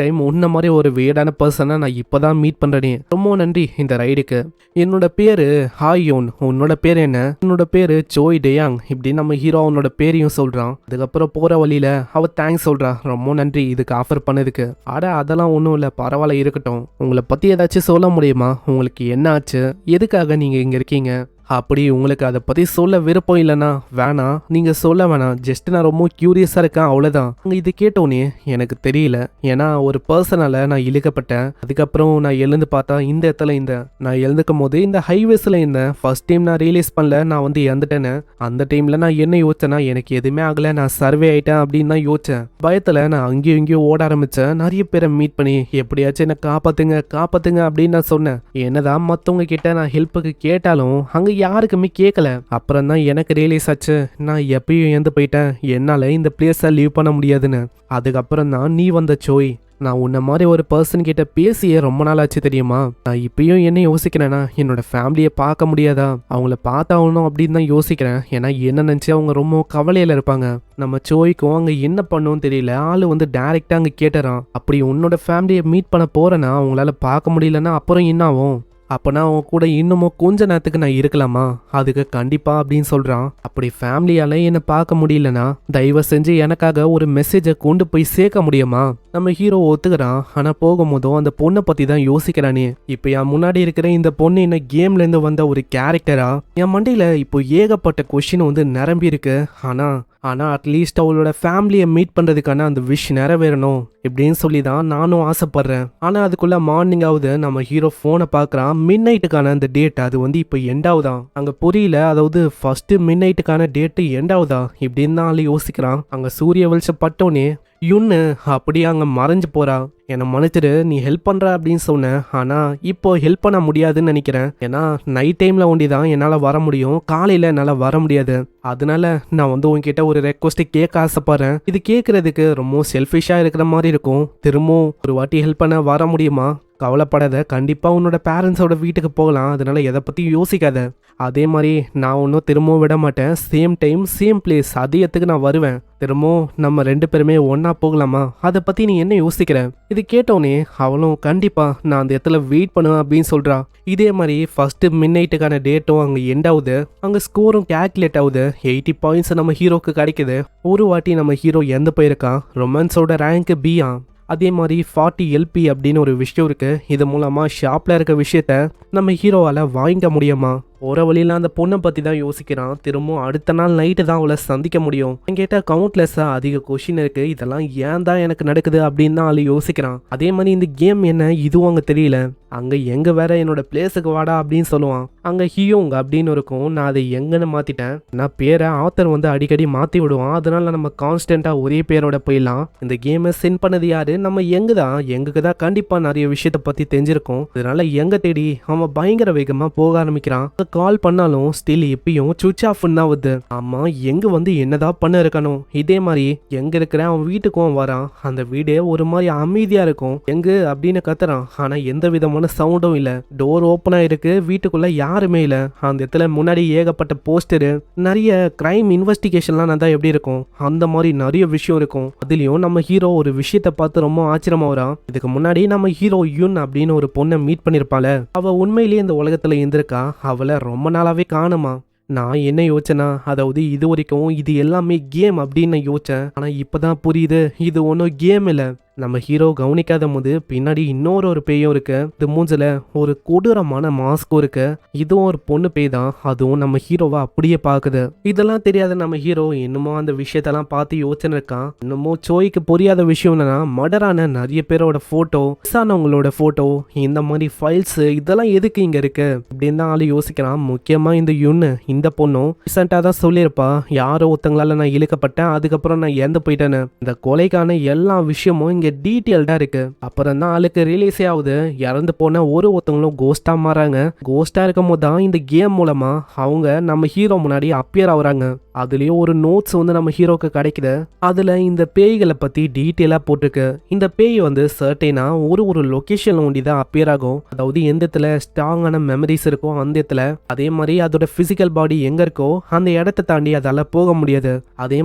டைம் உன்ன மாதிரி ஒரு வேடான பர்சனை நான் இப்பதான் மீட் பண்றேனே, ரொம்ப நன்றி இந்த ரைடுக்கு. என்னோட பேரு ஹாயோன், உன்னோட பேர் என்ன? என்னோட பேரு சோய் டேயாங். இப்படி நம்ம ஹீரோ அவனோட பேரையும் சொல்றான். அதுக்கப்புறம் போற வழியில அவ தேங்க்ஸ் சொல்றா, ரொம்ப நன்றி இதுக்கு ஆஃபர் பண்ணதுக்கு. அட அதெல்லாம் ஒன்றும் இல்லை, பரவாயில்ல இருக்கட்டும். உங்களை பத்தி ஏதாச்சும் சொல்ல முடியுமா? உங்களுக்கு என்ன ஆச்சு, எதுக்காக நீங்க இங்க இருக்கீங்க? அப்படி உங்களுக்கு அதை பத்தி சொல்ல விருப்பம் இல்லைன்னா வேணாம், நீங்க சொல்ல வேணாம், ஜஸ்ட் நான் ரொம்ப கியூரியஸா இருக்கேன், அவ்வளவுதான். இது கேட்டோன்னே எனக்கு தெரியல, ஏன்னா ஒரு பர்சனால நான் இழுக்கப்பட்டேன். அதுக்கப்புறம் நான் எழுந்து பார்த்தா இந்த இடத்துல நான் எழுந்துக்கும் போது இந்த ஹைவேஸ்ல ஃபர்ஸ்ட் டைம் நான் ரியலைஸ் பண்ணல நான் வந்து இறந்துட்டேன்னு. அந்த டைம்ல நான் என்ன யோசிச்சேன்னா, எனக்கு எதுவுமே ஆகல, நான் சர்வே ஆயிட்டேன் அப்படின்னு தான் யோசிச்சேன். பயத்துல நான் அங்கேயும் இங்கேயும் ஓட ஆரம்பிச்சேன். நிறைய பேரை மீட் பண்ணி எப்படியாச்சும் என்ன காப்பாத்துங்க அப்படின்னு நான் சொன்னேன். என்னதான் மத்தவங்க கிட்ட நான் ஹெல்ப்புக்கு கேட்டாலும் அங்க யாருக்குமே கேட்கல. அப்புறம் தான் எனக்கு ரியலைஸ் ஆச்சு, நான் எப்பயும் இறந்து போயிட்டேன், என்னால இந்த பிளேஸை லீவ் பண்ண முடியாதுன்னு. அதுக்கப்புறம் தான் நீ வந்த சோய். நான் உன்ன மாதிரி ஒரு பர்சன் கிட்ட பேசியே ரொம்ப நாள் ஆச்சு தெரியுமா. நான் இப்பயும் என்ன யோசிக்கிறேன்னா, என்னோட ஃபேமிலியை பார்க்க முடியாதா, அவங்கள பார்த்தாகணும் அப்படின்னு தான் யோசிக்கிறேன். ஏன்னா என்ன நினச்சி அவங்க ரொம்ப கவலையில் இருப்பாங்க. நம்ம சோய்க்கும் அங்கே என்ன பண்ணணும்னு தெரியல. ஆள் வந்து டைரெக்டாக அங்கே கேட்டுறான், அப்படி உன்னோட ஃபேமிலியை மீட் பண்ண போறேன்னா அவங்களால பார்க்க முடியலன்னா அப்புறம் என்ன ஆகும், அப்போனா அவங்க கூட இன்னமும் கொஞ்ச நேரத்துக்கு நான் இருக்கலாமா, அதுக்கு கண்டிப்பா அப்படின்னு சொல்றான். அப்படி ஃபேமிலியால என்னை பார்க்க முடியலனா தயவு செஞ்சு எனக்காக ஒரு மெசேஜை கொண்டு போய் சேர்க்க முடியுமா. நம்ம ஹீரோ ஒத்துக்கிறான். ஆனா போகும்போதும் அந்த பொண்ணை பத்தி தான் யோசிக்கிறானே. இப்போ என் முன்னாடி இருக்கிற இந்த பொண்ணு என்ன கேம்ல இருந்து வந்த ஒரு கேரக்டரா, என் மண்டையில இப்போ ஏகப்பட்ட கொஸ்டின் வந்து நிரம்பி இருக்கு. ஆனா அட்லீஸ்ட் அவளோட ஃபேமிலியை மீட் பண்றதுக்கான அந்த விஷ் நிறைவேறணும் இப்படின்னு சொல்லி தான் நானும் ஆசைப்படுறேன். ஆனா அதுக்குள்ள மார்னிங் ஆகுது. நம்ம ஹீரோ போனை பார்க்கறான். மிட் நைட்டுக்கான அந்த டேட் அது வந்து இப்போ எண்டாவதான் அங்க புரியல. அதாவது ஃபர்ஸ்ட் மிட் நைட்டுக்கான டேட்டு எண்டாவதா இப்படின்னு தான் யோசிக்கிறான். அங்க சூரிய வெளிச்சம் பட்டோனே யுன்னு அப்படியே அங்க மறைஞ்சு போறா. என்னை மன்னிச்சிடு, நீ ஹெல்ப் பண்ற அப்படின்னு சொன்னேன். ஆனா இப்போ ஹெல்ப் பண்ண முடியாதுன்னு நினைக்கிறேன். ஏன்னா நைட் டைம்ல ஒண்டி தான் என்னால வர முடியும், காலையில என்னால வர முடியாது. அதனால நான் வந்து உன்கிட்ட ஒரு ரெக்வஸ்ட் கேட்க ஆசைப்படுறேன். இது கேட்கறதுக்கு ரொம்ப செல்ஃபிஷா இருக்கிற மாதிரி இருக்கும். திரும்பவும் ஒரு வாட்டி ஹெல்ப் பண்ண வர முடியுமா? கவலைப்படாத, கண்டிப்பா உன்னோட பேரண்ட்ஸோட வீட்டுக்கு போகலாம். அதனால எதை பத்தி யோசிக்காத. அதே மாதிரி நான் ஒன்றும் திரும்பவும் விட மாட்டேன். சேம் டைம் சேம் பிளேஸ் அதே இடத்துக்கு நான் வருவேன். திரும்பவும் நம்ம 2 பேருமே ஒன்னா போகலாமா, அதை பத்தி நீ என்ன யோசிக்கிற? இது கேட்டோன்னே அவளும் கண்டிப்பா நான் அந்த இடத்துல வெயிட் பண்ணுவேன் அப்படின்னு சொல்றா. இதே மாதிரி ஃபர்ஸ்ட் மிட் நைட்டுக்கான டேட்டும் அங்க எண்ட் ஆகுது. அங்க ஸ்கோரும் கேல்குலேட் ஆகுது. 80 பாயிண்ட்ஸ் நம்ம ஹீரோக்கு கிடைக்குது. ஒரு வாட்டி நம்ம ஹீரோ எந்த போயிருக்கான், ரொமான்ஸோட ரேங்க் பியா. அதே மாதிரி 40 LP அப்படின்னு ஒரு விஷயம் இருக்கு. இது மூலமா ஷாப்ல இருக்க விஷயத்த நம்ம ஹீரோவால வாங்கிக்க முடியுமா? போற வழியில அந்த பொண்ணை பத்தி தான் யோசிக்கிறான். திரும்பவும் அடுத்த நாள் நைட்டு தான் அவளை சந்திக்க முடியும். என்கிட்ட கவுண்ட்லெஸ்ஸா அதிக கொஷின் இருக்கு. இதெல்லாம் ஏன் தான் எனக்கு நடக்குது அப்படின்னு தான் அவளை யோசிக்கிறான். அதே மாதிரி இந்த கேம் என்ன இதுவும் அங்க தெரியல. அங்க எங்க வேற என்னோட பிளேஸுக்கு வாடா அப்படின்னு சொல்லுவான். அங்க ஹியோங் அப்படின்னு இருக்கும். நான் அதை எங்கன்னு மாத்திட்டேன். நான் பேரை ஆத்தர் வந்து அடிக்கடி மாத்தி விடுவான். அதனால நம்ம கான்ஸ்டன்டா ஒரே பேரோட போயிடலாம். இந்த கேமை சென்ட் பண்ணது யாரு, நம்ம எங்குக்கு தான் கண்டிப்பா நிறைய விஷயத்த பத்தி தெரிஞ்சிருக்கும். அதனால எங்க தேடி அவன் பயங்கர வேகமா போக ஆரம்பிக்கிறான். கால் பண்ணாலும் ஸ்டில் எப்பயும் சுவிட்ச் ஆஃப் தான் வருது. ஆமா, எங்க வந்து என்னதான் பண்ண இருக்கணும். இதே மாதிரி எங்க இருக்கிற அவன் வீட்டுக்கும் வரான். அந்த வீடே ஒரு மாதிரி அமைதியா இருக்கும். எங்க அப்படின்னு கத்துறான். ஆனா எந்த விதமான சவுண்டும் இல்ல. டோர் ஓப்பனா இருக்கு. வீட்டுக்குள்ள யாருமே இல்ல. அந்த இடத்துல முன்னாடி ஏகப்பட்ட போஸ்டரு, நிறைய கிரைம் இன்வெஸ்டிகேஷன்லாம் நடந்தா எப்படி இருக்கும் அந்த மாதிரி நிறைய விஷயம் இருக்கும். அதுலயும் நம்ம ஹீரோ ஒரு விஷயத்த பார்த்து ரொம்ப ஆச்சரியமா வரான். இதுக்கு முன்னாடி நம்ம ஹீரோ யுன் அப்படின்னு ஒரு பொண்ணை மீட் பண்ணிருப்பால, அவ உண்மையிலேயே இந்த உலகத்துல இருந்திருக்கா. அவளை ரொம்ப நாளாவே காணுமா. நான் என்ன யோசிச்சேன்னா, அதாவது இது வரைக்கும் இது எல்லாமே கேம் அப்படின்னு நான் யோசிச்சேன். ஆனா இப்பதான் புரியுது இது ஒன்றும் கேம் இல்லை. நம்ம ஹீரோ கவனிக்காத போது பின்னாடி இன்னொரு பேயும் இருக்கு. இது மூஞ்சில ஒரு கொடூரமான மாஸ்க்கும் இருக்கு. இதுவும் ஒரு பொண்ணு பேய் தான். அதுவும் நம்ம ஹீரோவை அப்படியே பாக்குது. இதெல்லாம் தெரியாத நம்ம ஹீரோ இன்னமும் அந்த விஷயத்தெல்லாம் பார்த்து யோசனை இருக்கான். இன்னமும் சோய்க்கு புரியாத விஷயம் என்னன்னா, மர்டரான நிறைய பேரோட போட்டோ, மிஸ்ஸானவங்களோட போட்டோ, இந்த மாதிரி ஃபைல்ஸ் இதெல்லாம் எதுக்கு இங்க இருக்கு அப்படின்னு தான் ஆளு யோசிக்கிறான். முக்கியமா இந்த யுன்னு இந்த பொண்ணும் ரீசெண்டா தான் சொல்லியிருப்பா, யாரோ ஒருத்தங்களால நான் இழுக்கப்பட்டேன், அதுக்கப்புறம் நான் இறந்து போயிட்டேன்னு. இந்த கொலைக்கான எல்லா விஷயமும் டீட்டெயில்டா இருக்கு. அப்புறம் தான் ஆளுக்கு ரிலீஸே ஆகுது, இறந்து போன ஒருத்தவங்களும் கோஸ்டா மாறாங்க. கோஸ்டா இருக்கும் போது தான் இந்த கேம் மூலமா அவங்க நம்ம ஹீரோ முன்னாடி அப்பியர் ஆகுறாங்க. அதுலயும் ஒரு நோட்ஸ் வந்து நம்ம ஹீரோக்கு கிடைக்குது. அதுல இந்த பேய்களை பத்தி டீட்டெயிலா போட்டிருக்கு. இந்த பேய் வந்து சர்டைனா ஒரு லொகேஷன்ல ஒண்டி தான் அப்பியர் ஆகும். அதாவது எந்த இடத்துல ஸ்ட்ராங்கான மெமரிஸ் இருக்கோ அந்த இடத்துல. அதே மாதிரி அதோட பிசிக்கல் பாடி எங்க இருக்கோ அந்த இடத்தை தாண்டி அதால போக முடியாது. அதே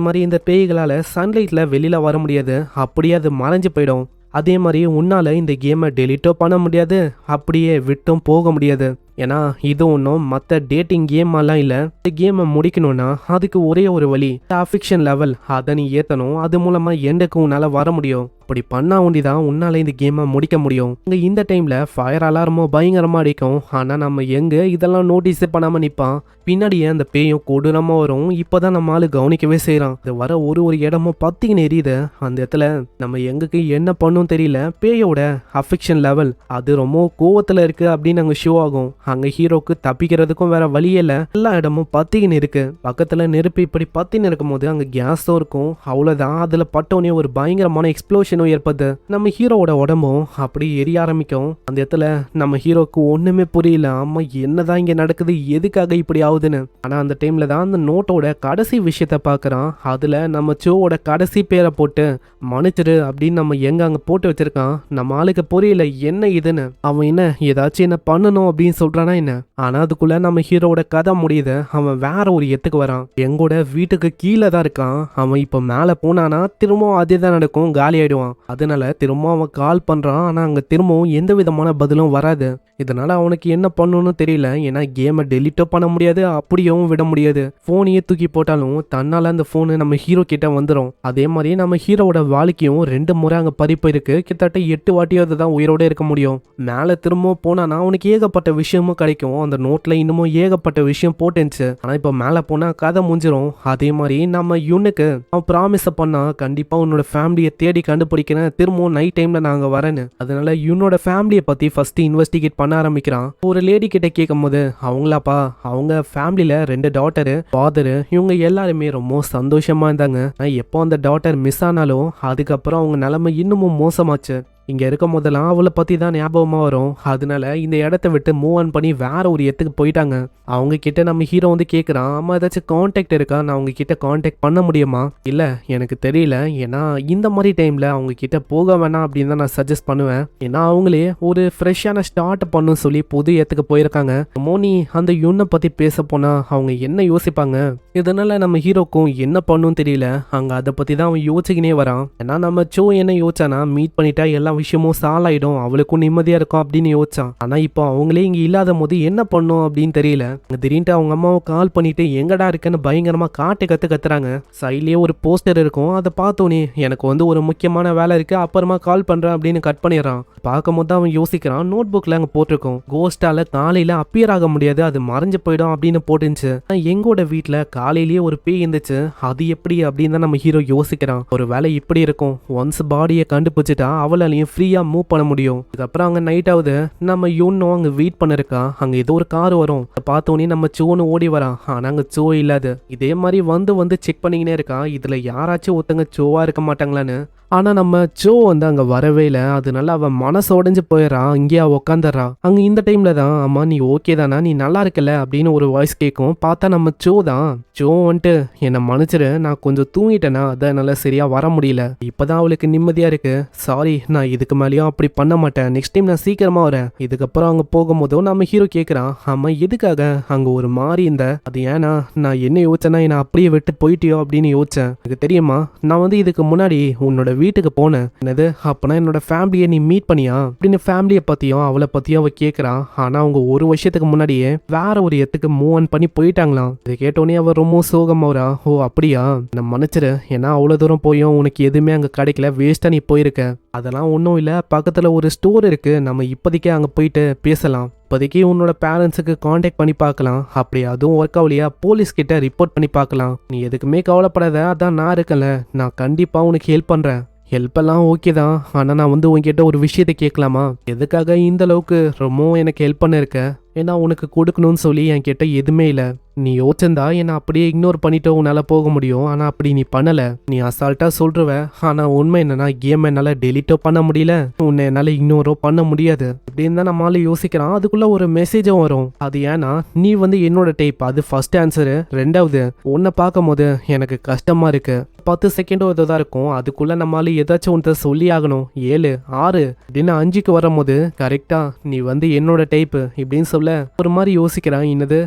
மாதிரி இந்த பேய்களால சன்லைட்ல வெளியில வர முடியாது. அப்படியே அது மறைஞ்சு போயிடும். அதே மாதிரி உன்னால இந்த கேமை டெலிட்டோ பண்ண முடியாது, அப்படியே விட்டும் போக முடியாது. ஏன்னா இது ஒன்றும் மற்ற டேட்டிங் கேமெல்லாம் இல்லை. இந்த கேமை முடிக்கணும்னா அதுக்கு ஒரே ஒரு வழி, அஃபிக்ஷன் லெவல் அதை நீ ஏற்றணும். அது மூலமா எண்டுக்கு உன்னால வர முடியும். அப்படி பண்ணா ஒண்டிதான் உன்னால இந்த கேமை முடிக்க முடியும். இந்த டைம்ல ஃபயர் அலாரமும் பயங்கரமா அடிக்கும். ஆனா நம்ம எங்க இதெல்லாம் நோட்டீஸே பண்ணாம நிப்பான். பின்னாடியே அந்த பேயும் கொடூரமா வரும். இப்பதான் நம்ம ஆளு கவனிக்கவே செய்யறான். இது வர ஒரு இடமும் பத்தின்னு எரியுது. அந்த இடத்துல நம்ம எங்குக்கு என்ன பண்ணும் தெரியல. பேயோட அஃபிக்ஷன் லெவல் அது ரொம்ப கோவத்துல இருக்கு அப்படின்னு அங்க ஷோ ஆகும். அங்க ஹீரோக்கு தப்பிக்கிறதுக்கும் வேற வழியே இல்ல. எல்லா இடமும் பத்தின்னு இருக்கு. பக்கத்துல நெருப்பு இப்படி பத்தின்னு இருக்கும் போது அங்க கேஸும் இருக்கும். அவ்வளவுதான், அதுல பட்டோனே ஒரு பயங்கரமான எக்ஸ்ப்ளோஷனும் ஏற்படுது. நம்ம ஹீரோவோட உடம்பும் அப்படி எரிய ஆரம்பிக்கும். அந்த இடத்துல நம்ம ஹீரோக்கு ஒண்ணுமே புரியல. ஆமா, என்னதான் இங்க நடக்குது, எதுக்காக இப்படி ஆகுதுன்னு. ஆனா அந்த டைம்ல தான் அந்த நோட்டோட கடைசி விஷயத்த பாக்குறான். அதுல நம்ம சோவோட கடைசி பேரை போட்டு மன்னிச்சிரு அப்படின்னு நம்ம எங்க அங்க போட்டு வச்சிருக்கான். நம்ம ஆளுக்கு புரியல என்ன இதுன்னு. அவன் என்ன ஏதாச்சும் என்ன பண்ணணும் அப்படின்னு சொல்றானா என்ன. ஆனா அதுக்குள்ள நம்ம ஹீரோட கதை முடியுது. அவன் வேற ஒரு இடத்துக்கு வரான். எங்கூட வீட்டுக்கு கீழே தான் இருக்கான். அவன் இப்ப மேல போனானா திரும்பவும் அதே தான் நடக்கும், காலி ஆயிடுவான். அதனால திரும்பவும் அவன் கால் பண்றான். ஆனா அங்க திரும்பவும் எந்த விதமான பதிலும் வராது. இதனால அவனுக்கு என்ன பண்ணணும்னு தெரியல. ஏன்னா கேமை டெலிட்டோ பண்ண முடியாது, அப்படியும் விட முடியாது. போனையே தூக்கி போட்டாலும் தன்னால அந்த போனு நம்ம ஹீரோ கிட்ட வந்துடும். அதே மாதிரி நம்ம ஹீரோவோட வாழ்க்கையும் 2 முறை அங்க பறிப்பு இருக்கு. கிட்டத்தட்ட 8 வாட்டியாவது தான் உயிரோட இருக்க முடியும். மேல திரும்பவும் போனானா அவனுக்கு ஏகப்பட்ட விஷயமும் கிடைக்கும். அந்த நோட்ல இன்னமும் ஏகப்பட்ட விஷயம் போட்டுச்சு. ஆனா இப்ப மேல போனா கதை முடிஞ்சிடும். அதே மாதிரி நம்ம யூனுக்கு அவன் ப்ராமிஸ் பண்ணா கண்டிப்பா உன்னோட ஃபேமிலியை தேடி கண்டுபிடிக்கிறேன், திரும்பவும் நைட் டைம்ல நாங்க வரேன்னு. அதனால யூனோட ஃபேமிலியை பத்தி ஃபர்ஸ்ட் இன்வெஸ்டிகேட் பண்ண ஆரம்பிக்கிறான். ஒரு லேடி கிட்ட கேட்கும் போது அவங்களாப்பா அவங்க ஃபேமிலியில 2 டாட்டரு, ஃபாதரு, இவங்க எல்லாருமே ரொம்ப சந்தோஷமா இருந்தாங்க. எப்போ அந்த டாட்டர் மிஸ் ஆனாலும் அதுக்கப்புறம் அவங்க நிலைமை இன்னமும் மோசமாச்சு. இங்க இருக்கும் போதெல்லாம் அவளை பத்தி தான் ஞாபகமா வரும். அதனால இந்த இடத்த விட்டு மூவ் ஆன் பண்ணி வேற ஒரு இடத்துக்கு போயிட்டாங்க. அவங்க கிட்ட நம்ம ஹீரோ வந்து கேட்குறான், அம்மா ஏதாச்சும் கான்டாக்ட் இருக்கா, நான் அவங்க கிட்ட கான்டாக்ட் பண்ண முடியுமா? இல்ல எனக்கு தெரியல, ஏன்னா இந்த மாதிரி டைம்ல அவங்க கிட்ட போக வேணாம் அப்படின்னு தான் நான் சஜஸ்ட் பண்ணுவேன். ஏன்னா அவங்களே ஒரு ஃப்ரெஷ்ஷான ஸ்டார்ட் பண்ணுன்னு சொல்லி புது இடத்துக்கு போயிருக்காங்க. மோனி அந்த யூனை பத்தி பேச போனா அவங்க என்ன யோசிப்பாங்க. இதனால நம்ம ஹீரோக்கும் என்ன பண்ணும் தெரியல. அங்க அதை பத்தி தான் அவன் யோசிக்கினே வரான். ஏன்னா நம்ம சோ என்ன யோசிச்சானா, மீட் பண்ணிட்டா எல்லா விஷயமும் சால் ஆயிடும், அவளுக்கும் நிம்மதியா இருக்கும் அப்படின்னு யோசிச்சான். ஆனா இப்போ அவங்களே இங்க இல்லாத போது என்ன பண்ணும் அப்படின்னு தெரியல. திடீர்னு அவங்க அம்மாவை கால் பண்ணிட்டு எங்கடா இருக்குன்னு பயங்கரமா கத்துறாங்க. சைட்லயே ஒரு போஸ்டர் இருக்கும். அதை பார்த்தோன்னே எனக்கு வந்து ஒரு முக்கியமான வேலை இருக்கு, அப்புறமா கால் பண்றேன் அப்படின்னு கட் பண்ணிடுறான். பார்க்கும் போது அவன் யோசிக்கிறான், நோட் புக்ல அங்க போட்டிருக்கோம் கோஸ்டால காலையில அப்பியர் ஆக முடியாது, அது மறைஞ்சு போயிடும் அப்படின்னு போட்டுச்சு. எங்கோட வீட்டுல காலையிலேயே ஒரு பேய் இருந்துச்சு, அது எப்படி அப்படின்னு தான் நம்ம ஹீரோ யோசிக்கிறான். ஒரு வேலை இப்படி இருக்கும், ஒன்ஸ் பாடியை கண்டுபிடிச்சிட்டா அவளாலையும் ஃப்ரீயா மூவ் பண்ண முடியும். இதுக்கப்புறம் அங்க நைட் ஆகுது. நம்ம யூனும் அங்க வெயிட் பண்ணிருக்கா. அங்க ஏதோ ஒரு கார் வரும். பார்த்தோன்னே நம்ம சோன்னு ஓடி வரான். ஆனா அங்க சோ இல்லாது. இதே மாதிரி வந்து செக் பண்ணிக்கினே இருக்கா, இதுல யாராச்சும் ஒருத்தங்க சோவா இருக்க மாட்டாங்களான்னு. ஆனா நம்ம சோ வந்து அங்க வரவே இல்லை. அதனால அவன் மனசு உடைஞ்சு போயிடறான். இங்கேயா உக்காந்துடுறான். அங்க இந்த டைம்ல தான், அம்மா நீ ஓகே தானா, நீ நல்லா இருக்கல அப்படின்னு ஒரு வாய்ஸ் கேட்கும். பார்த்தா நம்ம சோ தான். சோ வந்துட்டு என்னை மன்னிச்சிரு, நான் கொஞ்சம் தூங்கிட்டேனா, அதான் என்னால சரியா வர முடியல, இப்பதான் அவளுக்கு நிம்மதியா இருக்கு, சாரி, நான் இதுக்கு மேலேயும் அப்படி பண்ண மாட்டேன், நெக்ஸ்ட் டைம் நான் சீக்கிரமா வரேன். இதுக்கப்புறம் அங்க போகும்போதும் நம்ம ஹீரோ கேட்கிறான், ஆமா எதுக்காக அங்க ஒரு மாதிரி இந்த அது ஏன்னா நான் என்ன யோசிச்சேன்னா என்னை அப்படியே விட்டு போயிட்டியோ அப்படின்னு யோசிச்சேன். எனக்கு தெரியுமா, நான் வந்து இதுக்கு முன்னாடி உன்னோட வீட்டுக்கு போனேன். என்னது அப்பனா என்னோட ஃபேமிலியை நீ மீட் பண்ணியா அப்படின்னு ஃபேமிலியை பத்தியும் அவளை பத்தியும் அவ கேட்கறான். ஆனா அவங்க ஒரு வருஷத்துக்கு முன்னாடியே வேற ஒரு இடத்துக்கு மூவ் ஆன் பண்ணி போயிட்டாங்களாம். இதை கேட்டோன்னே அவ ரொம்ப சோகமாவரா. ஓ அப்படியா, நான் மன்னிச்சிரு, ஏன்னா அவ்வளவு தூரம் போயும் உனக்கு எதுவுமே அங்க கிடைக்கல, வேஸ்டா நீ போயிருக்க. அதெல்லாம் ஒன்றும் இல்லை, பக்கத்துல ஒரு ஸ்டோர் இருக்கு, நம்ம இப்போதைக்கே அங்க போயிட்டு பேசலாம். இப்போதைக்கு உன்னோட பேரண்ட்ஸுக்கு காண்டாக்ட் பண்ணி பார்க்கலாம். அப்படி அதுவும் ஒர்க் ஆகலையா போலீஸ் கிட்ட ரிப்போர்ட் பண்ணி பார்க்கலாம். நீ எதுக்குமே கவலைப்படாத, அதான் நான் இருக்கல, நான் கண்டிப்பா உனக்கு ஹெல்ப் பண்றேன். ஹெல்ப் எல்லாம் ஓகே தான், ஆனால் நான் வந்து உங்ககிட்ட ஒரு விஷயத்தை கேட்கலாமா? எதுக்காக இந்த அளவுக்கு ரொம்பவும் எனக்கு ஹெல்ப் பண்ண இருக்க? ஏன்னா உனக்கு கொடுக்கணும்னு சொல்லி என்கிட்ட எதுவுமே இல்லை. நீ யோசிச்சிருந்தா என்னை அப்படியே இக்னோர் பண்ணிட்டு உன்னால போக முடியும். ஆனா அப்படி நீ பண்ணல, நீ அசால்ட்டா சொல்றவ. ஆனா உண்மை என்னன்னா கேம் என்னால டெலிட்டோ பண்ண முடியல, உன்னை என்னால இக்னோரோ பண்ண முடியாது அப்படின்னு தான் நம்மளால யோசிக்கிறான். அதுக்குள்ள ஒரு மெசேஜும் வரும். அது ஏன்னா நீ வந்து என்னோட டைப், அது ஃபர்ஸ்ட் ஆன்சரு. ரெண்டாவது உன்னை பார்க்கும் போது எனக்கு கஷ்டமா இருக்கு. 10 செகண்டோ தான் இருக்கும், அதுக்குள்ள நம்மளால ஏதாச்சும் ஒன்று சொல்லி ஆகணும். 7 6 அப்படின்னு 5க்கு வரும்போது கரெக்டா நீ வந்து என்னோட டைப்பு இப்படின்னு சொல்ல ஒரு மாதிரி யோசிக்கிறான். என்னது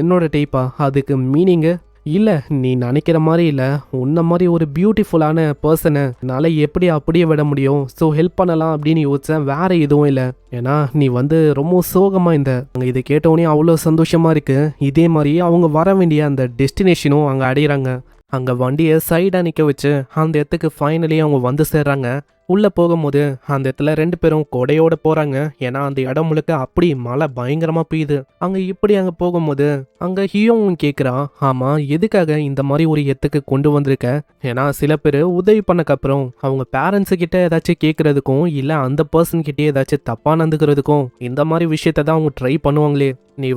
என்னோட டைப்பா? அதுக்கு மீனிங்கு இல்ல, நீ நினைக்கிற மாதிரி இல்ல, உன்ன மாதிரி ஒரு பியூட்டிஃபுல்லான பர்சனை என்னால எப்படி அப்படியே விட முடியும், ஸோ ஹெல்ப் பண்ணலாம் அப்படின்னு யோசிச்சேன், வேற எதுவும் இல்லை. ஏன்னா நீ வந்து ரொம்ப சோகமா இந்த அங்க இதை கேட்டோடனே அவ்வளோ சந்தோஷமா இருக்கு. இதே மாதிரி அவங்க வர வேண்டிய அந்த டெஸ்டினேஷனும் அங்க அடையிறாங்க. அங்க வண்டியை சைடா நிக்க வச்சு அந்த இடத்துக்கு ஃபைனலி அவங்க வந்து சேர்றாங்க. உள்ள போகும்போது அந்த இடத்துல 2 பேரும் கொடையோட போறாங்க. ஏன்னா அந்த இடம் முழுக்க அப்படி மழை பயங்கரமா பெய்யுது. அங்க போகும்போது அங்க ஹியோவும் கேக்குறா, ஆமா எதுக்காக இந்த மாதிரி ஒரு இடத்துக்கு கொண்டு வந்திருக்க? ஏன்னா சில பேர் உதவி பண்ணக்கு அப்புறம் அவங்க பேரண்ட்ஸ் கிட்ட ஏதாச்சும் கேட்கறதுக்கும் இல்ல அந்த பர்சன் கிட்டே ஏதாச்சும் தப்பா நடந்துக்கிறதுக்கும் இந்த மாதிரி விஷயத்த தான் அவங்க ட்ரை பண்ணுவாங்களே. நீ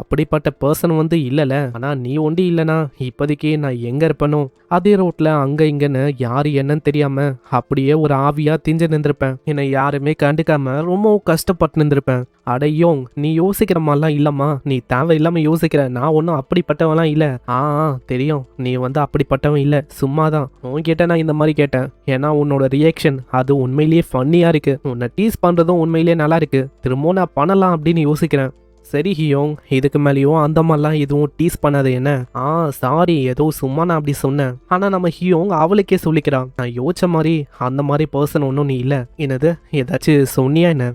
அப்படிப்பட்ட பர்சன் இல்லல. ஆனா நீ ஒண்டி இல்லனா இப்போதைக்கு நான் எங்க இருப்பனோ அதே ரோட்ல அங்க இங்கன்னு யாரு என்னன்னு தெரியாம அப்படியே ஒரு ஆவியா திஞ்சு நின்றுருப்பேன். என்னை யாருமே கண்டுக்காம ரொம்ப கஷ்டப்பட்டு நின்றுருப்பேன். அடையோங் நீ யோசிக்கிற மாதிரிலாம் இல்லம்மா, நீ தேவையில்லாம யோசிக்கிற. நான் ஒன்றும் அப்படிப்பட்டவன்லாம் இல்ல. தெரியும் நீ அப்படிப்பட்டவன் இல்ல, சும்மாதான் உன்கிட்ட நான் இந்த மாதிரி கேட்டேன். ஏன்னா உன்னோட ரியாக்ஷன் அது உண்மையிலேயே ஃபன்னியா இருக்கு. உன்னை டீஸ் பண்றதும் உண்மையிலேயே நல்லா இருக்கு. திரும்பவும் நான் பண்ணலாம் அப்படின்னு யோசிக்கிறேன். சரி ஹியோங், இதுக்கு மேலேயும் அந்த மாதிரிலாம் எதுவும் டீஸ் பண்ணாது என்ன? சாரி, ஏதோ சும்மா நான் அப்படி சொன்னேன். ஆனா நம்ம ஹியோங் அவளுக்கே சொல்லிக்கிறான், நான் யோசிச்ச மாதிரி அந்த மாதிரி பர்சன் ஒன்றும் நீ இல்ல. என்னது ஏதாச்சும் சொன்னியா என்ன?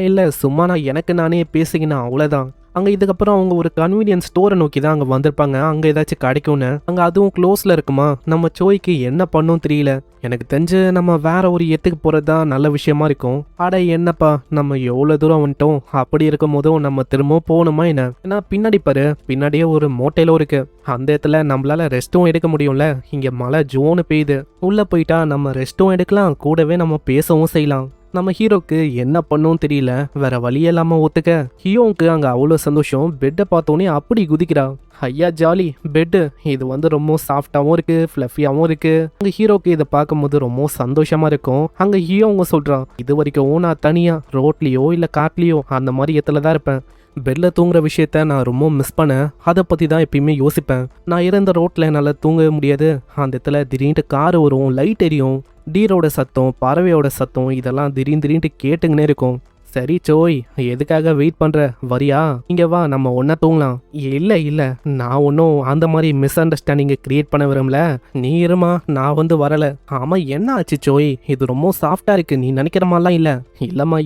இல்ல சும்மா நான் எனக்கு நானே பேசிக்கினேன், அவ்வளவுதான். அங்க இதுக்கப்புறம் அவங்க ஒரு கன்வீனியன்ஸ் ஸ்டோரை நோக்கி தான் அங்க வந்திருப்பாங்க. அங்க ஏதாச்சும் கிடைக்கும்னு. அங்க அதுவும் க்ளோஸ்ல இருக்குமா. நம்ம சோய்க்கு என்ன பண்ணும் தெரியல. எனக்கு தெரிஞ்சு நம்ம வேற ஒரு இடத்துக்கு போறதுதான் நல்ல விஷயமா இருக்கும். அட என்னப்பா, நம்ம எவ்வளவு தூரம் வந்துட்டோம். அப்படி இருக்கும் போதும் நம்ம திரும்பவும் போகணுமா என்ன? ஏன்னா பின்னாடி பாரு, பின்னாடியே ஒரு மோட்டேலும் இருக்கு. அந்த இடத்துல நம்மளால ரெஸ்ட்டும் எடுக்க முடியும்ல. இங்க மழை ஜோனு பெய்யுது. உள்ள போயிட்டா நம்ம ரெஸ்ட்டும் எடுக்கலாம், கூடவே நம்ம பேசவும் செய்யலாம். நம்ம ஹீரோக்கு என்ன பண்ணும் தெரியல. வேற வழி இல்லாம ஒத்துக்க ஹீரோவுக்கு அங்க அவ்வளவு சந்தோஷம். பெட்டை பார்த்தோன்னே அப்படி குதிக்கிறா. ஐயா ஜாலி பெட்டு. இது ரொம்ப சாஃப்டாவும் இருக்கு, ஃப்ளஃபியாவும் இருக்கு. அங்க ஹீரோக்கு இதை பார்க்கும்போது ரொம்ப சந்தோஷமா இருக்கும். அங்க ஹீரோ அவங்க சொல்றான், இது வரைக்கும் நான் தனியா ரோட்லயோ இல்ல காட்டுலயோ அந்த மாதிரி இடத்துல தான் இருப்பேன். பெட்ல தூங்குற விஷயத்த நான் ரொம்ப மிஸ் பண்ணேன். அதை பத்தி தான் எப்பயுமே யோசிப்பேன். நான் இருந்த ரோட்ல என்னால் தூங்கவே முடியாது. அந்த இடத்துல திடீர்னு கார் வரும், லைட் எரியும், டீரோட சத்தம், பறவையோட சத்தம், இதெல்லாம் திடீர்னு கேட்டுங்கன்னே இருக்கும். சரி சோய், எதுக்காக வெயிட் பண்ற? வரியா? இங்க வா, நம்ம ஒன்னா தூங்கலாம். இல்ல நான் ஒன்றும் அந்த மாதிரி மிஸ் அண்டர்ஸ்டாண்டிங்கை கிரியேட் பண்ண விரும்பல. நீ இருமா, நான் வரல. ஆமா என்ன ஆச்சு சோய்? இது ரொம்ப சாஃப்டா இருக்கு, நீ நினைக்கிற மாதிரிலாம் இல்ல.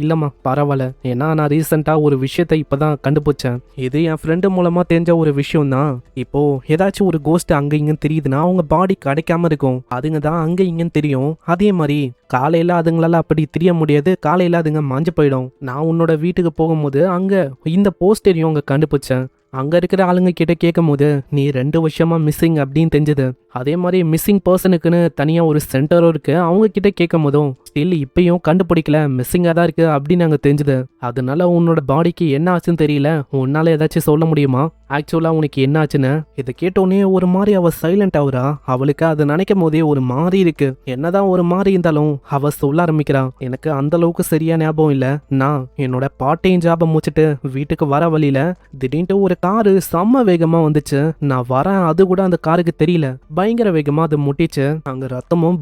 இல்லம்மா பரவாயில்ல. ஏன்னா நான் ரீசெண்டா ஒரு விஷயத்த இப்பதான் கண்டுபிடிச்சேன். இது என் ஃப்ரெண்டு மூலமா தெரிஞ்ச ஒரு விஷயம் தான். இப்போ ஏதாச்சும் ஒரு கோஸ்ட் அங்க இங்கன்னு தெரியுதுன்னா அவங்க பாடி கிடைக்காம இருக்கும். அதுங்க தான் அங்க இங்கன்னு தெரியும். அதே மாதிரி காலையில அதுங்களால அப்படி தெரிய முடியாது. காலையில அதுங்க மாஞ்சு போயிடும். நான் உன்னோட வீட்டுக்கு போகும்போது அங்க இந்த போஸ்டரையும் அங்க கண்டுபிடிச்சேன். அங்க இருக்கிற ஆளுங்க கிட்ட கேட்கும் போது நீ 2 வருஷமா மிஸ்ஸிங் அப்படின்னு தெரிஞ்சது. அதே மாதிரி மிஸ்ஸிங் பர்சனுக்குன்னு தனியா ஒரு சென்டரும் இருக்கு. அவங்க கிட்ட கேட்கும் போதும் ஸ்டில் இப்பயும் கண்டுபிடிக்கல, மிஸ்ஸிங்கா தான் இருக்கு அப்படின்னு அங்க தெரிஞ்சது. அதனால உன்னோட பாடிக்கு என்ன ஆச்சுன்னு தெரியல. உன்னால ஏதாச்சும் சொல்ல முடியுமா ஆக்சுவலா உனக்கு என்ன ஆச்சுன்னு? இதை கேட்டோன்னே ஒரு மாதிரி அவ சைலண்ட் ஆகுறா. அவளுக்கு அதை நினைக்கும் போதே ஒரு மாதிரி இருக்கு. என்னதான் ஒரு மாதிரி இருந்தாலும் அவ சொல்ல ஆரம்பிக்கிறா, எனக்கு அந்த அளவுக்கு சரியா ஞாபகம் இல்ல. நான் என்னோட பார்ட்-டைம் ஜாபை முடிச்சுட்டு வீட்டுக்கு வர வழியில திடீர்னு ஒரு காரு செம்ம வேகமா வந்துச்சு. நான் வரேன், அது கூட அந்த காருக்கு தெரியல. பயங்கர வேகமா அது முட்டிச்சு. அங்க ரத்தமும்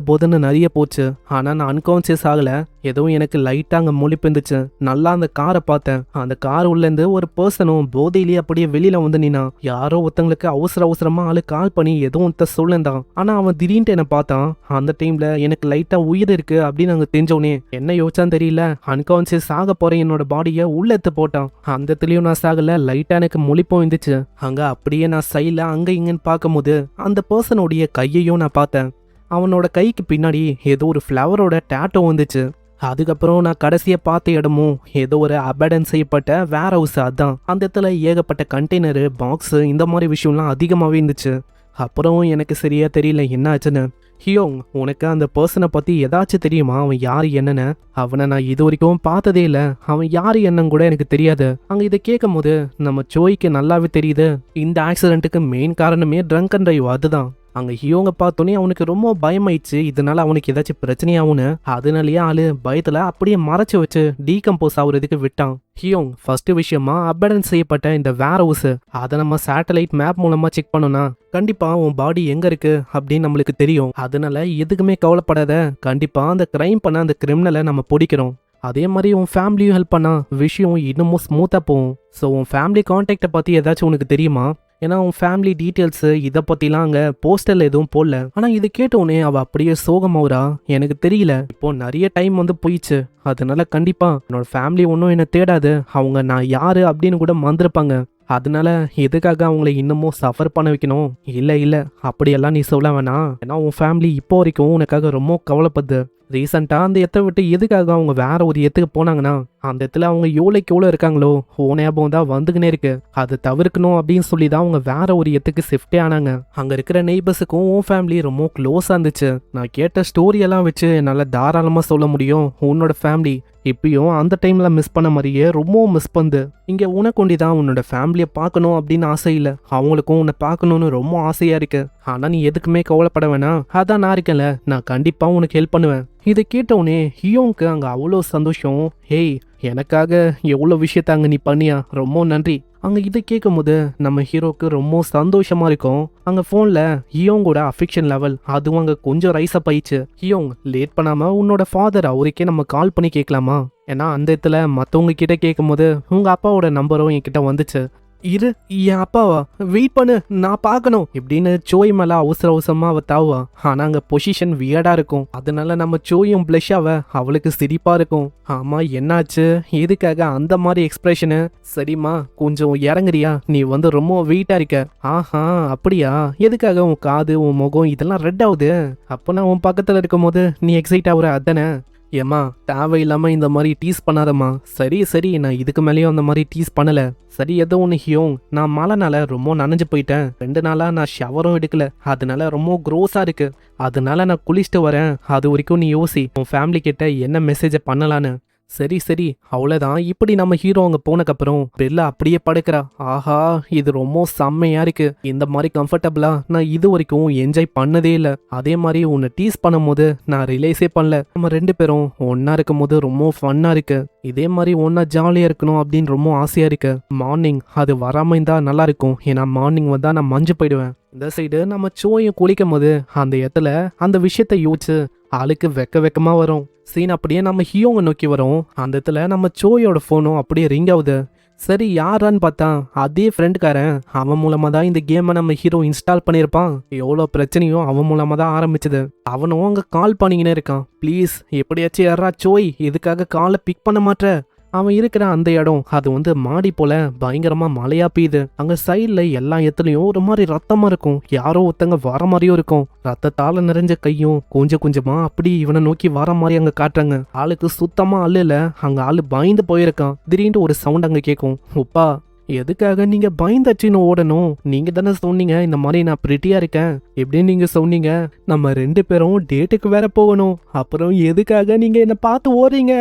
போதன்னு நிறைய போச்சு. ஆனா நான் அன்கான்சியஸ் ஆகல. ஏதோ எனக்கு லைட்டா அங்க முழிப்பு இருந்துச்சு. நல்லா அந்த காரை பார்த்தேன். அந்த கார் உள்ள இருந்து ஒரு பர்சனும் போதையிலேயே அப்படியே வெளியில நின்னா. யாரோ ஒருத்தங்களுக்கு அவசரமா ஆளு கால் பண்ணி ஏதோ ஒருத்த சொல்லிருந்தான். ஆனா அவன் திடீர்னு என்ன பார்த்தான். அந்த டைம்ல எனக்கு லைட்டா உயிர் இருக்கு அப்படின்னு அங்க தெரிஞ்சோனே என்ன யோசிச்சான்னு தெரியல, அன்கான்சியஸ் ஆக போற என்னோட பாடியை உள்ள எடுத்து போட்டான். அந்த இடத்துலயும் நான் சாகல, லைட்டா எனக்கு முழிப்பும் இருந்துச்சு. அங்க அப்படியே நான் சைல அங்க இங்கன்னு பார்க்கும்போது அந்த பர்சனோடைய கையையும் நான் பார்த்தேன். அவனோட கைக்கு பின்னாடி ஏதோ ஒரு ஃப்ளவரோட டேட்டோ வந்துச்சு. அதுக்கப்புறம் நான் கடைசியா பார்த்த இடமும் ஏதோ ஒரு அபேடன் செய்யப்பட்ட வேர் ஹவுஸ். அதான் அந்த இடத்துல ஏகப்பட்ட கண்டெய்னரு, பாக்ஸ், இந்த மாதிரி விஷயம்லாம் அதிகமாகவே இருந்துச்சு. அப்புறம் எனக்கு சரியா தெரியல என்ன ஆச்சுன்னு. ஹியோங், உனக்கு அந்த பர்சனை பத்தி ஏதாச்சும் தெரியுமா? அவன் யாரு என்னன்னு? அவனை நான் இது வரைக்கும் பார்த்ததே இல்லை. அவன் யாரு என்னன்னு கூட எனக்கு தெரியாது. அங்க இதை கேட்கும் போது நம்ம சோய்க்கு நல்லாவே தெரியுது இந்த ஆக்சிடென்ட்டுக்கு மெயின் காரணமே ட்ரங்க் அண்ட் டிரைவ். அதுதான். அங்க ஹியோங்க பார்த்தோன்னே அவனுக்கு ரொம்ப பயமாயிடுச்சு. இதனால அவனுக்கு ஏதாச்சும் பிரச்சனையாகும்னு. அதனாலேயே ஆளு பயத்துல அப்படியே மறைச்சு வச்சு டீகம்போஸ் ஆகுறதுக்கு விட்டான். ஹியோங், ஃபர்ஸ்ட் விஷயமா அபேடன் செய்யப்பட்ட இந்த வேர் ஹவுஸ் அதை நம்ம சேட்டலைட் மேப் மூலமா செக் பண்ணோம்னா கண்டிப்பா உன் பாடி எங்க இருக்கு அப்படின்னு நம்மளுக்கு தெரியும். அதனால எதுக்குமே கவலைப்படாத. கண்டிப்பா அந்த கிரைம் பண்ண அந்த கிரிமினலை நம்ம பிடிக்கிறோம். அதே மாதிரி உன் ஃபேமிலியும் ஹெல்ப் பண்ணா விஷயம் இன்னமும் ஸ்மூத்தா போகும். ஸோ உன் ஃபேமிலி கான்டாக்டை பத்தி ஏதாச்சும் உனக்கு தெரியுமா? ஏன்னா உன் ஃபேமிலி டீட்டெயில்ஸு இதை பற்றிலாம் அங்கே போஸ்டரில் எதுவும் போடல. ஆனால் இது கேட்டோடனே அவள் அப்படியே சோகமாகறா. எனக்கு தெரியல, இப்போ நிறைய டைம் போயிடுச்சு. அதனால கண்டிப்பாக என்னோட ஃபேமிலி ஒன்றும் என்னை தேடாது. அவங்க நான் யாரு அப்படின்னு கூட மறந்துருப்பாங்க. அதனால எதுக்காக அவங்கள இன்னமும் சஃபர் பண்ண வைக்கணும்? இல்லை அப்படியெல்லாம் நீ சொல்ல வேணாம். ஏன்னா உன் ஃபேமிலி இப்போ வரைக்கும் உனக்காக ரொம்ப கவலைப்படுது. ரீசெண்டா அந்த இடத்த விட்டு எதுக்காக அவங்க வேற ஒரு இடத்துக்கு போனாங்கன்னா அந்த இடத்துல அவங்க எவ்வளோக்கு எவ்வளோ இருக்காங்களோ ஞாபகம் தான் வந்துக்கினே இருக்கு. அதை தவிர்க்கணும் அப்படின்னு சொல்லி தான் அவங்க வேற ஒரு இடத்துக்கு ஷிஃப்டே ஆனாங்க. அங்க இருக்கிற நெய்பர்ஸுக்கும் உன் ஃபேமிலி ரொம்ப க்ளோஸா இருந்துச்சு. நான் கேட்ட ஸ்டோரி எல்லாம் வச்சு என்னால தாராளமா சொல்ல முடியும் உன்னோட ஃபேமிலி இப்பயும் அந்த டைம்ல மிஸ் பண்ண மாதிரியே ரொம்பவும் மிஸ் பண்ணுது. இங்க உனக்கு தான் உன்னோட ஃபேமிலியை பார்க்கணும் அப்படின்னு ஆசை இல்லை, அவங்களுக்கும் உன்னை பார்க்கணும்னு ரொம்ப ஆசையா இருக்கு. ஆனா நீ எதுக்குமே கவலைப்பட வேணாம், அதான் நான் இருக்கேன்ல, நான் கண்டிப்பா உனக்கு ஹெல்ப் பண்ணுவேன். இதை கேட்டவுடனே ஹியோங்க்கு அங்க அவ்வளோ சந்தோஷம். ஹேய், எனக்காக எவ்வளோ விஷயத்த அங்க நீ பண்ணியா, ரொம்ப நன்றி. அங்க இதை கேட்கும் போது நம்ம ஹீரோக்கு ரொம்ப சந்தோஷமா இருக்கும். அங்க போன்ல ஹியோங்கோட அஃபெக்ஷன் லெவல் அதுவும் அங்க கொஞ்சம் ரைஸ் அப் ஆயிடுச்சு. ஹியோங், லேட் பண்ணாம உன்னோட ஃபாதர் அவருக்கே நம்ம கால் பண்ணி கேட்கலாமா? ஏன்னா அந்த இடத்துல மற்றவங்க கிட்ட கேட்கும் போது உங்க அப்பாவோட நம்பரும் என்கிட்ட வந்துச்சு. இரு, என் அப்பாவா? வெயிட் பண்ணு, நான் பார்க்கணும் இப்படின்னு சோய் மேல அவசர அவசரமா அவ தாவா. ஆனா அங்க பொசிஷன் வியர்டா இருக்கும். அதனால நம்ம சோயும் பிளஷாவ அவளுக்கு சிரிப்பா இருக்கும். ஆமா, என்னாச்சு, எதுக்காக அந்த மாதிரி எக்ஸ்பிரஷனு? சரிம்மா, கொஞ்சம் இறங்குறியா, நீ வந்து ரொம்ப வெயிட்டா இருக்க. ஆஹா, அப்படியா? எதுக்காக உன் காது உன் முகம் இதெல்லாம் ரெட் ஆகுது? அப்போ நான் உன் பக்கத்துல இருக்கும் போது நீ எக்ஸைட் ஆகுற அதானே? ஏம்மா, தேவையில்லாம இந்த மாதிரி டீஸ் பண்ணாதம்மா. சரி சரி, நான் இதுக்கு மேலேயும் அந்த மாதிரி டீஸ் பண்ணல. சரி, ஏதோ ஒன்று ஹியோங், நான் மழைனால ரொம்ப நனைஞ்சு போயிட்டேன். 2 நாளா நான் ஷவரும் எடுக்கல, அதனால ரொம்ப க்ரோஸா இருக்கு. அதனால நான் குளிச்சுட்டு வரேன். அது வரைக்கும் நீ யோசி உன் ஃபேமிலி கிட்ட என்ன மெசேஜை பண்ணலான்னு. சரி சரி, அவ்வளோதான். இப்படி நம்ம ஹீரோ அங்கே போனக்கப்புறம் பெல்லா அப்படியே படுக்கிறா. ஆஹா, இது ரொம்ப செம்மையா இருக்கு. இந்த மாதிரி கம்ஃபர்டபுளா நான் இது வரைக்கும் என்ஜாய் பண்ணதே இல்லை. அதே மாதிரி உன்னை டீஸ் பண்ணும் போது நான் ரிலேஸே பண்ணல. நம்ம 2 பேரும் ஒன்னா இருக்கும் போது ரொம்ப ஃபன்னா இருக்கு. இதே மாதிரி ஒன்னா ஜாலியா இருக்கணும் அப்படின்னு ரொம்ப ஆசையா இருக்கு. மார்னிங் அது வராம இருந்தா நல்லா இருக்கும், ஏன்னா மார்னிங் வந்தா நான் மஞ்சு போயிடுவேன். இந்த சைடு நம்ம சோயும் குளிக்கும் போது அந்த இடத்துல அந்த விஷயத்த யோசிச்சு ஆளுக்கு வெக்கமா வரும். சீன் அப்படியே நம்ம ஹியோங்க நோக்கி வரும். அந்த இடத்துல நம்ம சோயோட போனும் அப்படியே ரிங் ஆகுது. சரி, யாரான்னு பார்த்தா அதே ஃப்ரெண்டுக்காரன். அவன் மூலமா தான் இந்த கேமை நம்ம ஹீரோ இன்ஸ்டால் பண்ணியிருப்பான். எவ்வளோ பிரச்சனையும் அவன் மூலமா தான் ஆரம்பிச்சது. அவனும் அங்கே கால் பண்ணிக்கினே இருக்கான். ப்ளீஸ் எப்படியாச்சும் யாரா சோய், எதுக்காக காலை பிக் பண்ண மாட்டேற? அவன் இருக்கிற அந்த இடம் அது வந்து மாடி போல பயங்கரமா மழையா பெய்யுது. அங்க சைட்ல எல்லா இடத்துலயும் ஒரு மாதிரி ரத்தமா இருக்கும். யாரோ ஒருத்தங்க வர மாதிரியும் இருக்கும். ரத்தத்தால நிறைஞ்ச கையும் கொஞ்சம் கொஞ்சமா அப்படி இவனை நோக்கி வர மாதிரி அங்க காட்டுறாங்க. ஆளுக்கு சுத்தமா அல்ல, அங்க ஆளு பயந்து போயிருக்கான். திடீர்னு ஒரு சவுண்ட் அங்க கேட்கும். உப்பா, எதுக்காக நீங்க பயந்தாச்சுன்னு ஓடணும்? நீங்க தானே சொன்னீங்க இந்த மாதிரி நான் பிரிட்டியா இருக்கேன் எப்படின்னு நீங்க சொன்னீங்க. நம்ம 2 பேரும் டேட்டுக்கு வேற போகணும். அப்புறம் எதுக்காக நீங்க என்ன பார்த்து ஓடுறீங்க?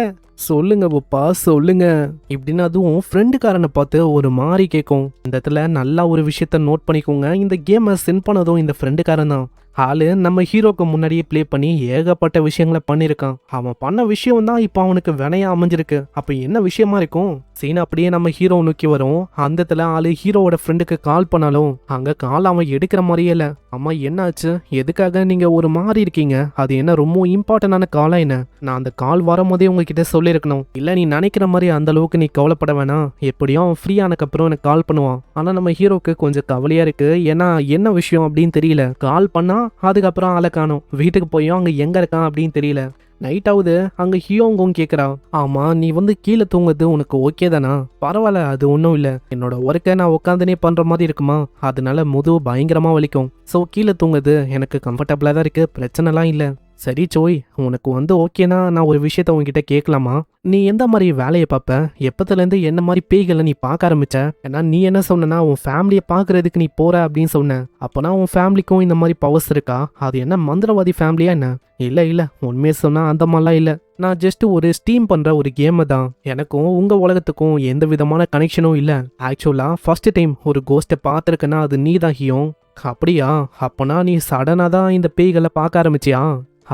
சொல்லுங்க உப்பா, சொல்லுங்க இப்படின்னு அதுவும் ஃப்ரெண்டுக்காரனை பார்த்து ஒரு மாதிரி கேட்கும். இந்த இடத்துல நல்லா ஒரு விஷயத்த நோட் பண்ணிக்கோங்க. இந்த கேமை சென்ட் பண்ணதும் இந்த ஃப்ரெண்டுக்காரன் தான். ஆளு நம்ம ஹீரோக்கு முன்னாடியே ப்ளே பண்ணி ஏகப்பட்ட விஷயங்களை பண்ணியிருக்கான். அவன் பண்ண விஷயம் தான் இப்போ அவனுக்கு வினையா அமைஞ்சிருக்கு. அப்போ என்ன விஷயமா இருக்கும்? சீன் அப்படியே நம்ம ஹீரோ நோக்கி வரும். அந்த இடத்துல ஆளு ஹீரோவோட ஃப்ரெண்டுக்கு கால் பண்ணாலும் அங்க கால் அவன் எடுக்கிற மாதிரியே இல்லை. அம்மா, என்னாச்சு? எதுக்காக நீங்க ஒரு மாதிரி இருக்கீங்க? அது என்ன ரொம்ப இம்பார்ட்டன்டான காலா என்ன? நான் அந்த கால் வரும்போதே உங்ககிட்ட சொல்லியிருக்கணும். இல்ல, நீ நினைக்கிற மாதிரி அந்த அளவுக்கு நீ கவலைப்பட வேணாம். எப்படியும் அவன் ஃப்ரீ ஆனக்கப்புறம் எனக்கு கால் பண்ணுவான். ஆனா நம்ம ஹீரோக்கு கொஞ்சம் கவலையா இருக்கு. ஏன்னா என்ன விஷயம் அப்படின்னு தெரியல. கால் பண்ணா அதுக்கப்புறம் ஆளை காணோம். வீட்டுக்கு போயும் அங்க எங்க இருக்கான் அப்படின்னு தெரியல. நைட் ஆகுது. அங்க ஹியோங்கும் கேக்குறா, ஆமா நீ வந்து கீழே தூங்குறது உனக்கு ஓகே தானா? பரவாயில்ல, அது ஒன்றும் இல்லை. என்னோட ஒர்க்கை நான் உட்காந்துனே பண்ற மாதிரி இருக்குமா, அதனால முதுகு பயங்கரமா வலிக்கும். ஸோ கீழே தூங்குறது எனக்கு கம்ஃபர்டபுளா தான் இருக்கு, பிரச்சனைலாம் இல்லை. சரி சோய், உனக்கு வந்து ஓகேனா நான் ஒரு விஷயத்த உன்கிட்ட கேட்கலாமா? நீ எந்த மாதிரி வேலையை பார்ப்ப? எப்பத்துலேருந்து என்ன மாதிரி பேய்களை நீ பார்க்க ஆரம்பிச்ச? ஏன்னா நீ என்ன சொன்னா உன் ஃபேமிலியை பார்க்கறதுக்கு நீ போற அப்படின்னு சொன்ன. அப்போனா உன் ஃபேமிலிக்கும் இந்த மாதிரி பவர்ஸ் இருக்கா? அது என்ன மந்திரவாதி ஃபேமிலியா என்ன? இல்லை இல்லை, உண்மையை சொன்னா அந்த மாதிரிலாம் இல்லை. நான் ஜஸ்ட் ஒரு ஸ்டீம் பண்ற ஒரு கேமை தான். எனக்கும் உங்க உலகத்துக்கும் எந்த விதமான கனெக்ஷனும் இல்லை. ஆக்சுவலா ஃபர்ஸ்ட் டைம் ஒரு கோஸ்ட்டை பார்த்துருக்கேன்னா அது நீ தான் ஹியோங். அப்படியா? அப்போனா நீ சடனா தான் இந்த பேய்களை பார்க்க ஆரம்பிச்சியா?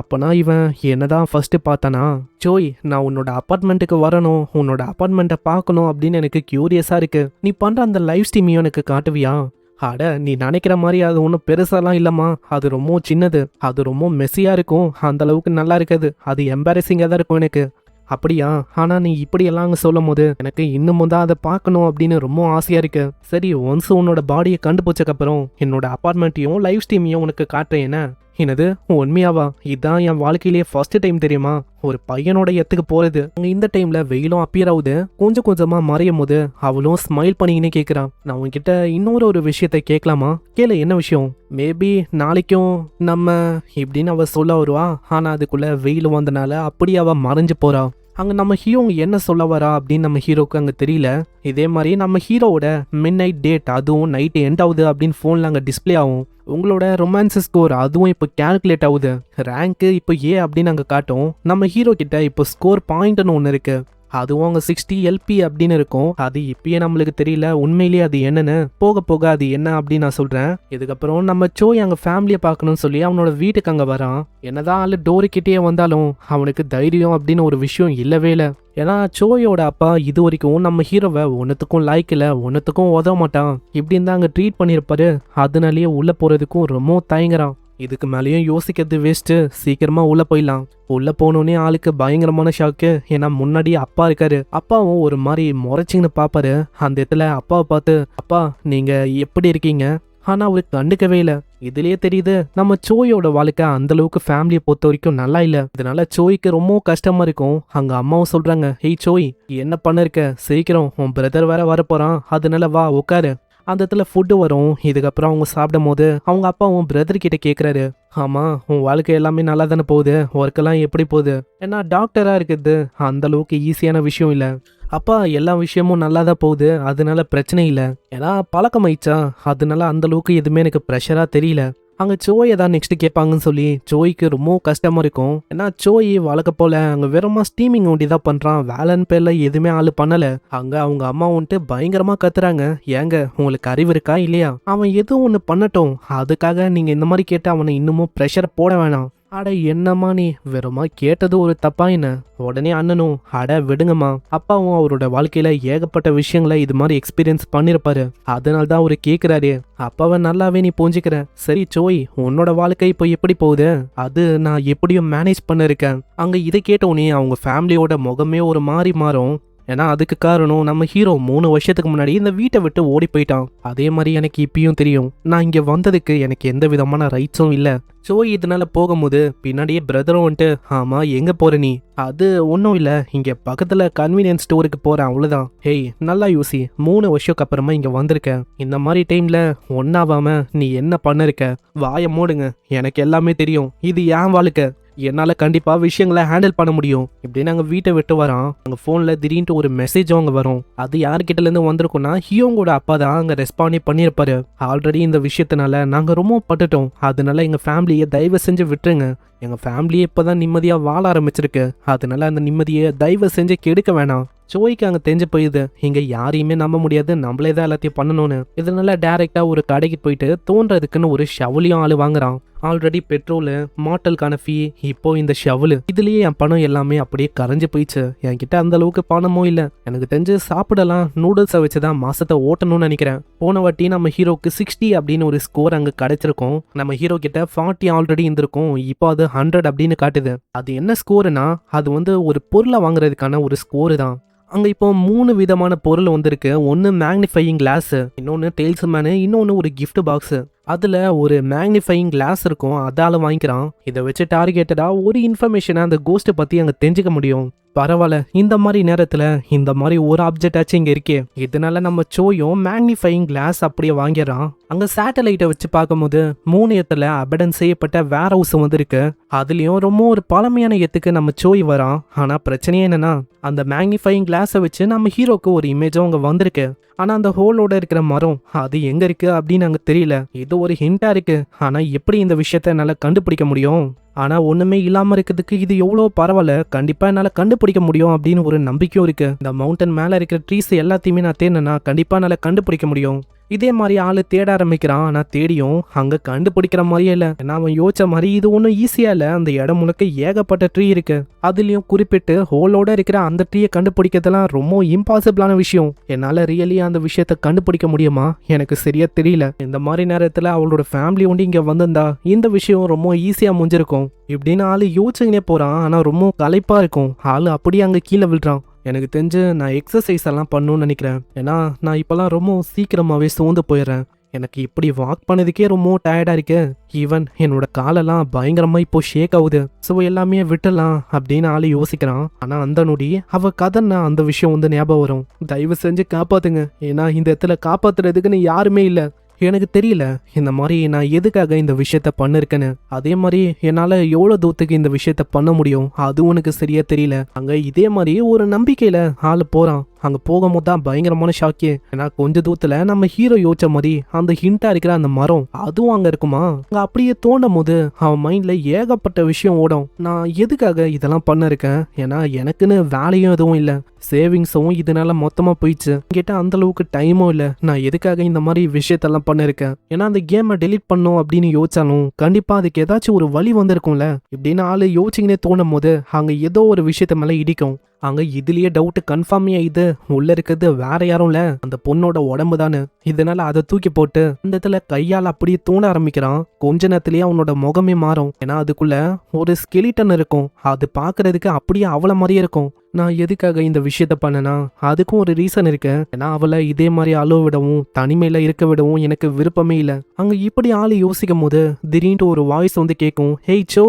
அப்பனா இவன் என்னதான் ஃபர்ஸ்ட் பார்த்தானா? சோய், நான் உன்னோட அப்பார்ட்மெண்ட்டுக்கு வரணும், உன்னோட அப்பார்ட்மெண்ட்டை பார்க்கணும் அப்படின்னு எனக்கு கியூரியஸா இருக்கு. நீ பண்ற அந்த லைவ் ஸ்ட்ரீமையும் எனக்கு காட்டுவியா? அட, நீ நினைக்கிற மாதிரி அது ஒன்றும் பெருசாலாம் இல்லம்மா. அது ரொம்ப சின்னது, அது ரொம்ப மெஸ்ஸியா இருக்கும். அந்த அளவுக்கு நல்லா இருக்காது, அது எம்பாரசிங்காக தான் இருக்கும் எனக்கு. அப்படியா? ஆனா நீ இப்படியெல்லாம் அங்கே சொல்லும் போது எனக்கு இன்னமும் தான் அதை பார்க்கணும் அப்படின்னு ரொம்ப ஆசையா இருக்கு. சரி, ஒன்ஸ் உன்னோட பாடியை கண்டுபிடிச்சக்கப்புறம் என்னோட அப்பார்ட்மெண்ட்டையும் லைவ் ஸ்ட்ரீமையும் உனக்கு காட்டுறேன். என்ன என்னது உண்மையாவா? இதான் என் வாழ்க்கையிலேயே ஃபர்ஸ்ட் டைம் தெரியுமா ஒரு பையனோட எத்துக்கு போறது. அங்க இந்த டைம்ல வெயிலும் அப்பியர் ஆகுது, கொஞ்சம் கொஞ்சமா மறையும் போது அவளும் ஸ்மைல் பண்ணிக்கினே கேக்குறான். நான் உன்கிட்ட இன்னொரு விஷயத்த கேட்கலாமா? கேளு, என்ன விஷயம்? மேபி நாளைக்கும் நம்ம இப்படின்னு அவ சொல்ல வருவா. ஆனா அதுக்குள்ள வெயில் வந்தனால அப்படி அவ மறைஞ்சு போறா. அங்க நம்ம ஹீரோ என்ன சொல்ல வரா அப்படின்னு நம்ம ஹீரோக்கு அங்க தெரியல. இதே மாதிரி நம்ம ஹீரோவோட மிட் நைட் டேட் அதுவும் நைட் எண்ட் ஆகுது அப்படின்னு போன்ல அங்க டிஸ்பிளே ஆகும். உங்களோட ரொமான்ஸ் ஸ்கோர் அதுவும் இப்போ கேல்குலேட் ஆகுது. ரேங்க்கு இப்போ அப்படின்னு அங்கே காட்டும். நம்ம ஹீரோ கிட்ட இப்போ ஸ்கோர் பாயிண்ட்னு ஒன்று இருக்கு. அதுவும் அங்கே 60 LP அப்படின்னு இருக்கும். அது இப்பயே நம்மளுக்கு தெரியல உண்மையிலேயே அது என்னன்னு. போக போக அது என்ன அப்படின்னு நான் சொல்றேன். இதுக்கப்புறம் நம்ம சோய் அங்கே ஃபேமிலியை பார்க்கணும்னு சொல்லி அவனோட வீட்டுக்கு அங்கே வரான். என்னதான் ஆளு டோருக்கிட்டே வந்தாலும் அவனுக்கு தைரியம் அப்படின்னு ஒரு விஷயம் இல்லவே இல்லை. ஏன்னா சோயோட அப்பா இது வரைக்கும் நம்ம ஹீரோவை ஒன்றுத்துக்கும் லைக் இல்லை, ஒன்றுத்துக்கும் உதவ மாட்டான், இப்படின்னு தான் அங்கே ட்ரீட் பண்ணியிருப்பாரு. அதனாலேயே உள்ளே போகிறதுக்கும் ரொம்ப தயங்குறான். இதுக்கு மேலேயும் யோசிக்கிறது வேஸ்ட்டு, சீக்கிரமா உள்ள போயிடலாம். உள்ள போனோடனே ஆளுக்கு பயங்கரமான ஷாக்கு. ஏன்னா முன்னாடி அப்பா இருக்காரு. அப்பாவும் ஒரு மாதிரி முறைச்சிங்கன்னு பாப்பாரு. அந்த இடத்துல அப்பாவை பார்த்து, அப்பா நீங்க எப்படி இருக்கீங்க? ஆனா அவருக்கு கண்டுக்கவே இல்லை. இதுலயே தெரியுது நம்ம சோயோட வாழ்க்கை அந்த அளவுக்கு ஃபேமிலியை பொறுத்த வரைக்கும் நல்லா இல்லை. இதனால சோய்க்கு ரொம்ப கஷ்டமா இருக்கும். அங்க அம்மாவும் சொல்றாங்க, ஹேய் சோய் என்ன பண்ண இருக்க, சீக்கிரம் உன் பிரதர் வேற வரப்போறான், அதனால வா உட்காரு. அந்த இடத்துல ஃபுட்டு வரும். இதுக்கப்புறம் அவங்க சாப்பிடும் போது அவங்க அப்பாவும் பிரதர் கிட்ட கேட்குறாரு, ஆமாம் உன் வாழ்க்கை எல்லாமே நல்லா தானே போகுது, ஒர்க்கெல்லாம் எப்படி போகுது? ஏன்னா டாக்டராக இருக்குது அந்த அளவுக்கு ஈஸியான விஷயம் இல்லை. அப்பா எல்லா விஷயமும் நல்லா தான் போகுது, அதனால பிரச்சனை இல்லை. ஏன்னா பழக்கமாயிடுச்சா, அதனால அந்த அளவுக்கு எதுவுமே எனக்கு ப்ரெஷராக தெரியல. அங்கே சோயை தான் நெக்ஸ்ட் கேட்பாங்கன்னு சொல்லி சோய்க்கு ரொம்ப கஷ்டமா இருக்கும். ஏன்னா சோய் வழக்க போல அங்கே வெறுமா ஸ்டீமிங் ஒண்டி தான் பண்றான், வேலைன்னு பேர்ல எதுவுமே ஆளு பண்ணல. அங்க அவங்க அம்மா வந்துட்டு பயங்கரமா கத்துறாங்க, ஏங்க உங்களுக்கு அறிவு இருக்கா இல்லையா? அவன் எதுவும் ஒன்று பண்ணட்டும், அதுக்காக நீங்க இந்த மாதிரி கேட்டு அவனை இன்னமும் ப்ரெஷர் போட வேணாம். அட என்னம்மா நீ வெறுமா கேட்டது ஒரு தப்பா என்ன? உடனே அண்ணனும், அட விடுங்கம்மா, அப்பாவும் அவரோட வாழ்க்கையில ஏகப்பட்ட விஷயங்களை இது மாதிரி எக்ஸ்பீரியன்ஸ் பண்ணிருப்பாரு, அதனால தான் அவரு கேக்குறாரு. அப்பாவை நல்லாவே நீ புரிஞ்சுக்கிற. சரி சோய் உன்னோட வாழ்க்கை இப்போ எப்படி போகுது? அது நான் எப்படியும் மேனேஜ் பண்ண இருக்கேன். அங்க இதை கேட்டோன்னே அவங்க ஃபேமிலியோட முகமே ஒரு மாறி மாறும். ஏன்னா அதுக்கு காரணம் நம்ம ஹீரோ 3 வருஷத்துக்கு முன்னாடி இந்த வீட்டை விட்டு ஓடி போயிட்டான். அதே மாதிரி எனக்கு இப்பயும் தெரியும், நான் இங்க வந்ததுக்கு எனக்கு எந்த விதமான ரைட்ஸும் இல்லை. சோய் இதனால போகும்போது பின்னாடியே பிரதரும் வந்துட்டு, ஆமா எங்க போற நீ? அது ஒன்றும் இல்லை, இங்க பக்கத்துல கன்வீனியன்ஸ் ஸ்டோருக்கு போறேன் அவ்வளவுதான். ஹேய் நல்லா யோசி, 3 வருஷத்துக்கு அப்புறமா இங்க வந்திருக்க, இந்த மாதிரி டைம்ல ஒன்னாவாம நீ என்ன பண்ண இருக்க? வாயை மூடுங்க, எனக்கு எல்லாமே தெரியும், இது என் வாழ்க்கை, என்னால கண்டிப்பா விஷயங்களை ஹேண்டில் பண்ண முடியும். இப்படின்னு நாங்க வீட்டை விட்டு வரோம். அங்க போன்ல திடீர்னு ஒரு மெசேஜ் அங்க வரும். அது யார்கிட்ட இருந்து வந்திருக்கும்னா ஹியோங்கோட அப்பா தான் அங்க ரெஸ்பாண்டே பண்ணியிருப்பாரு. ஆல்ரெடி இந்த விஷயத்தினால நாங்க ரொம்ப பட்டுட்டோம், அதனால எங்க ஃபேமிலியை தயவு செஞ்சு விட்டுருங்க. எங்க ஃபேமிலியே இப்பதான் நிம்மதியா வாழ ஆரம்பிச்சிருக்கு, அதனால அந்த நிம்மதியை தயவு செஞ்சு கெடுக்க வேணாம். சோய்க்கு அங்கே தெரிஞ்சு போயிடுது, இங்கே யாரையுமே நம்ப முடியாது, நம்மளே தான் எல்லாத்தையும் பண்ணணும்னு. இதனால டைரக்டா ஒரு கடைக்கு போயிட்டு தோன்றதுக்குன்னு ஒரு ஷவலையும் ஆளு வாங்குறான். ஆல்ரெடி பெட்ரோலு மாட்டலுக்கான ஃபீ, இப்போ இந்த ஷவலு, இதுலயே என் பணம் எல்லாமே அப்படியே கரைஞ்சு போயிடுச்சு. என்கிட்ட அந்த அளவுக்கு பணமும் இல்லை. எனக்கு தெரிஞ்சு சாப்பிடலாம் நூடுல்ஸை வச்சுதான் மாசத்தை ஓட்டணும்னு நினைக்கிறேன். போன வாட்டி நம்ம ஹீரோக்கு 60 அப்படின்னு ஒரு ஸ்கோர் அங்கே கிடைச்சிருக்கும். நம்ம ஹீரோ கிட்ட 40 ஆல்ரெடி இருந்திருக்கும், இப்போ அது 100 அப்படின்னு காட்டுது. அது என்ன ஸ்கோருனா அது ஒரு பொருளை வாங்குறதுக்கான ஒரு ஸ்கோரு தான். அங்கே இப்போ 3 விதமான பொருள் வந்திருக்கு. ஒன்று மேக்னிஃபையிங் கிளாஸு, இன்னொன்று டெய்ல்ஸ்மேனு, இன்னொன்று ஒரு கிஃப்ட் பாக்ஸு. அதில் ஒரு மேக்னிஃபையிங் கிளாஸ் இருக்கும், அதால வாங்கிக்கிறான். இதை வச்சு டார்கெட்டடாக ஒரு இன்ஃபர்மேஷனை அந்த கோஸ்ட்டை பற்றி அங்கே தெரிஞ்சுக்க முடியும். பரவாயில்ல, இந்த மாதிரி நேரத்தில் இந்த மாதிரி ஒரு ஆப்ஜெக்ட் ஆச்சு இங்கே இருக்கே. இதனால நம்ம சோயும் மேக்னிஃபையிங் கிளாஸ் அப்படியே வாங்கிடுறான். அங்கே சேட்டலைட்டை வச்சு பார்க்கும்போது 3 இடத்துல அபடன் செய்யப்பட்ட வேர் ஹவுஸ் இருக்கு. அதுலேயும் ரொம்ப ஒரு பழமையான இடத்துக்கு நம்ம சோய் வரான். ஆனால் பிரச்சனையே என்னன்னா அந்த மேக்னிஃபையிங் கிளாஸை வச்சு நம்ம ஹீரோக்கு ஒரு இமேஜும் அங்கே வந்திருக்கு. ஆனால் அந்த ஹோலோட இருக்கிற மரம் அது எங்கே இருக்கு அப்படின்னு அங்கே தெரியல. இது ஒரு ஹிண்டா இருக்கு, ஆனால் எப்படி இந்த விஷயத்த என்னால் கண்டுபிடிக்க முடியும்? ஆனால் ஒன்றுமே இல்லாமல் இருக்கிறதுக்கு இது எவ்வளோ பரவாயில்ல, கண்டிப்பாக என்னால் கண்டுபிடிக்க முடியும் அப்படின்னு ஒரு நம்பிக்கையும் இருக்கு. இந்த மவுண்டன் மேலே இருக்கிற ட்ரீஸ் எல்லாத்தையுமே நான் தேடினா கண்டிப்பாக என்னால் கண்டுபிடிக்க முடியும். இதே மாதிரி ஆளு தேட ஆரம்பிக்கிறான். ஆனால் தேடியும் அங்கே கண்டுபிடிக்கிற மாதிரியே இல்லை. ஏன்னா அவன் யோசிச்ச மாதிரி இது ஒன்றும் ஈஸியா இல்லை. அந்த இடம் முழுக்க ஏகப்பட்ட ட்ரீ இருக்கு. அதுலயும் குறிப்பிட்டு ஹோலோட இருக்கிற அந்த ட்ரீயை கண்டுபிடிக்கிறதுலாம் ரொம்ப இம்பாசிபிளான விஷயம். என்னால் ரியலி அந்த விஷயத்த கண்டுபிடிக்க முடியுமா எனக்கு சரியா தெரியல. இந்த மாதிரி நேரத்தில் அவளோட ஃபேமிலி ஒன்று இங்கே வந்திருந்தா இந்த விஷயம் ரொம்ப ஈஸியா முடிஞ்சிருக்கும். இப்படின்னு ஆளு யோசிச்சுக்கினே போறான். ஆனால் ரொம்ப களைப்பா இருக்கும். ஆளு அப்படியே அங்கே கீழே விழுறான். எனக்கு தெரிஞ்சு நான் எக்ஸசைஸ் எல்லாம் பண்ணணும்னு நினைக்கிறேன். ஏன்னா நான் இப்போல்லாம் ரொம்ப சீக்கிரமாகவே சோர்ந்து போயிடுறேன். எனக்கு இப்படி வாக் பண்ணதுக்கே ரொம்ப டயர்டா இருக்கு. ஈவன் என்னோட காலெல்லாம் பயங்கரமா இப்போ ஷேக் ஆகுது. ஸோ எல்லாமே விட்டுலாம் அப்படின்னு ஆளு யோசிக்கிறான். ஆனா அந்த நொடி அவ கதன்னா அந்த விஷயம் வந்து ஞாபகம் வரும். தயவு செஞ்சு காப்பாத்துங்க, ஏன்னா இந்த இடத்துல காப்பாத்துறதுக்குன்னு யாருமே இல்ல. எனக்கு தெரியல இந்த மாதிரி நான் எதுக்காக இந்த விஷயத்த பண்ணிருக்கேன்னு. அதே மாதிரி என்னால எவ்வளவு தூரத்துக்கு இந்த விஷயத்த பண்ண முடியும் அது உனக்கு சரியா தெரியல. அங்க இதே மாதிரி ஒரு நம்பிக்கையில ஆளு போறான். அங்க போகும்போது தான் பயங்கரமான ஷாக்கே. ஏன்னா கொஞ்ச தூரத்துல நம்ம ஹீரோ யோசிச்ச மாதிரி அந்த ஹிண்டா இருக்கிற அந்த மரம் அதுவும் அங்க இருக்குமா. அங்க அப்படியே தோண்டும் போது அவன் மைண்ட்ல ஏகப்பட்ட விஷயம் ஓடும். நான் எதுக்காக இதெல்லாம் பண்ண இருக்கேன், ஏன்னா எனக்குன்னு வேலையும் எதுவும் இல்ல, சேவிங்ஸும் இதனால மொத்தமா போயிடுச்சு, கேட்டா அந்த அளவுக்கு டைமும் இல்ல. நான் எதுக்காக இந்த மாதிரி விஷயத்தெல்லாம் பண்ணிருக்கேன், ஏன்னா அந்த கேமை டெலீட் பண்ணும் அப்படின்னு யோசிச்சாலும் கண்டிப்பா அதுக்கு ஏதாச்சும் ஒரு வழி வந்திருக்கும்ல இப்படின்னு ஆளு யோசிச்சுக்கினே தோணும் போது அங்க ஏதோ ஒரு விஷயத்த மேல இடிக்கும். அங்க இதுலயே டவுட் கன்ஃபார்ம் ஆயிது, உள்ள இருக்கிறது வேற யாரும் இல்ல அந்த பொண்ணோட உடம்பு தானே. இதனால அதை தூக்கி போட்டு இந்த இடத்துல கையால் அப்படியே தூண ஆரம்பிக்கிறான். கொஞ்ச நேரத்திலேயே அவனோட முகமே மாறும். ஏன்னா அதுக்குள்ள ஒரு ஸ்கெலிட்டன் இருக்கும். அது பாக்குறதுக்கு அப்படியே அவளை மாதிரியே இருக்கும். நான் எதுக்காக இந்த விஷயத்த பண்ணனா அதுக்கும் ஒரு ரீசன் இருக்கு. ஏன்னா அவளை இதே மாதிரி அழுவ விடவும் தனிமையில இருக்க விடவும் எனக்கு விருப்பமே இல்லை. அங்க இப்படி ஆளு யோசிக்கும் போது திடீர்னு ஒரு வாய்ஸ் வந்து கேட்கும், ஹேய் சோ,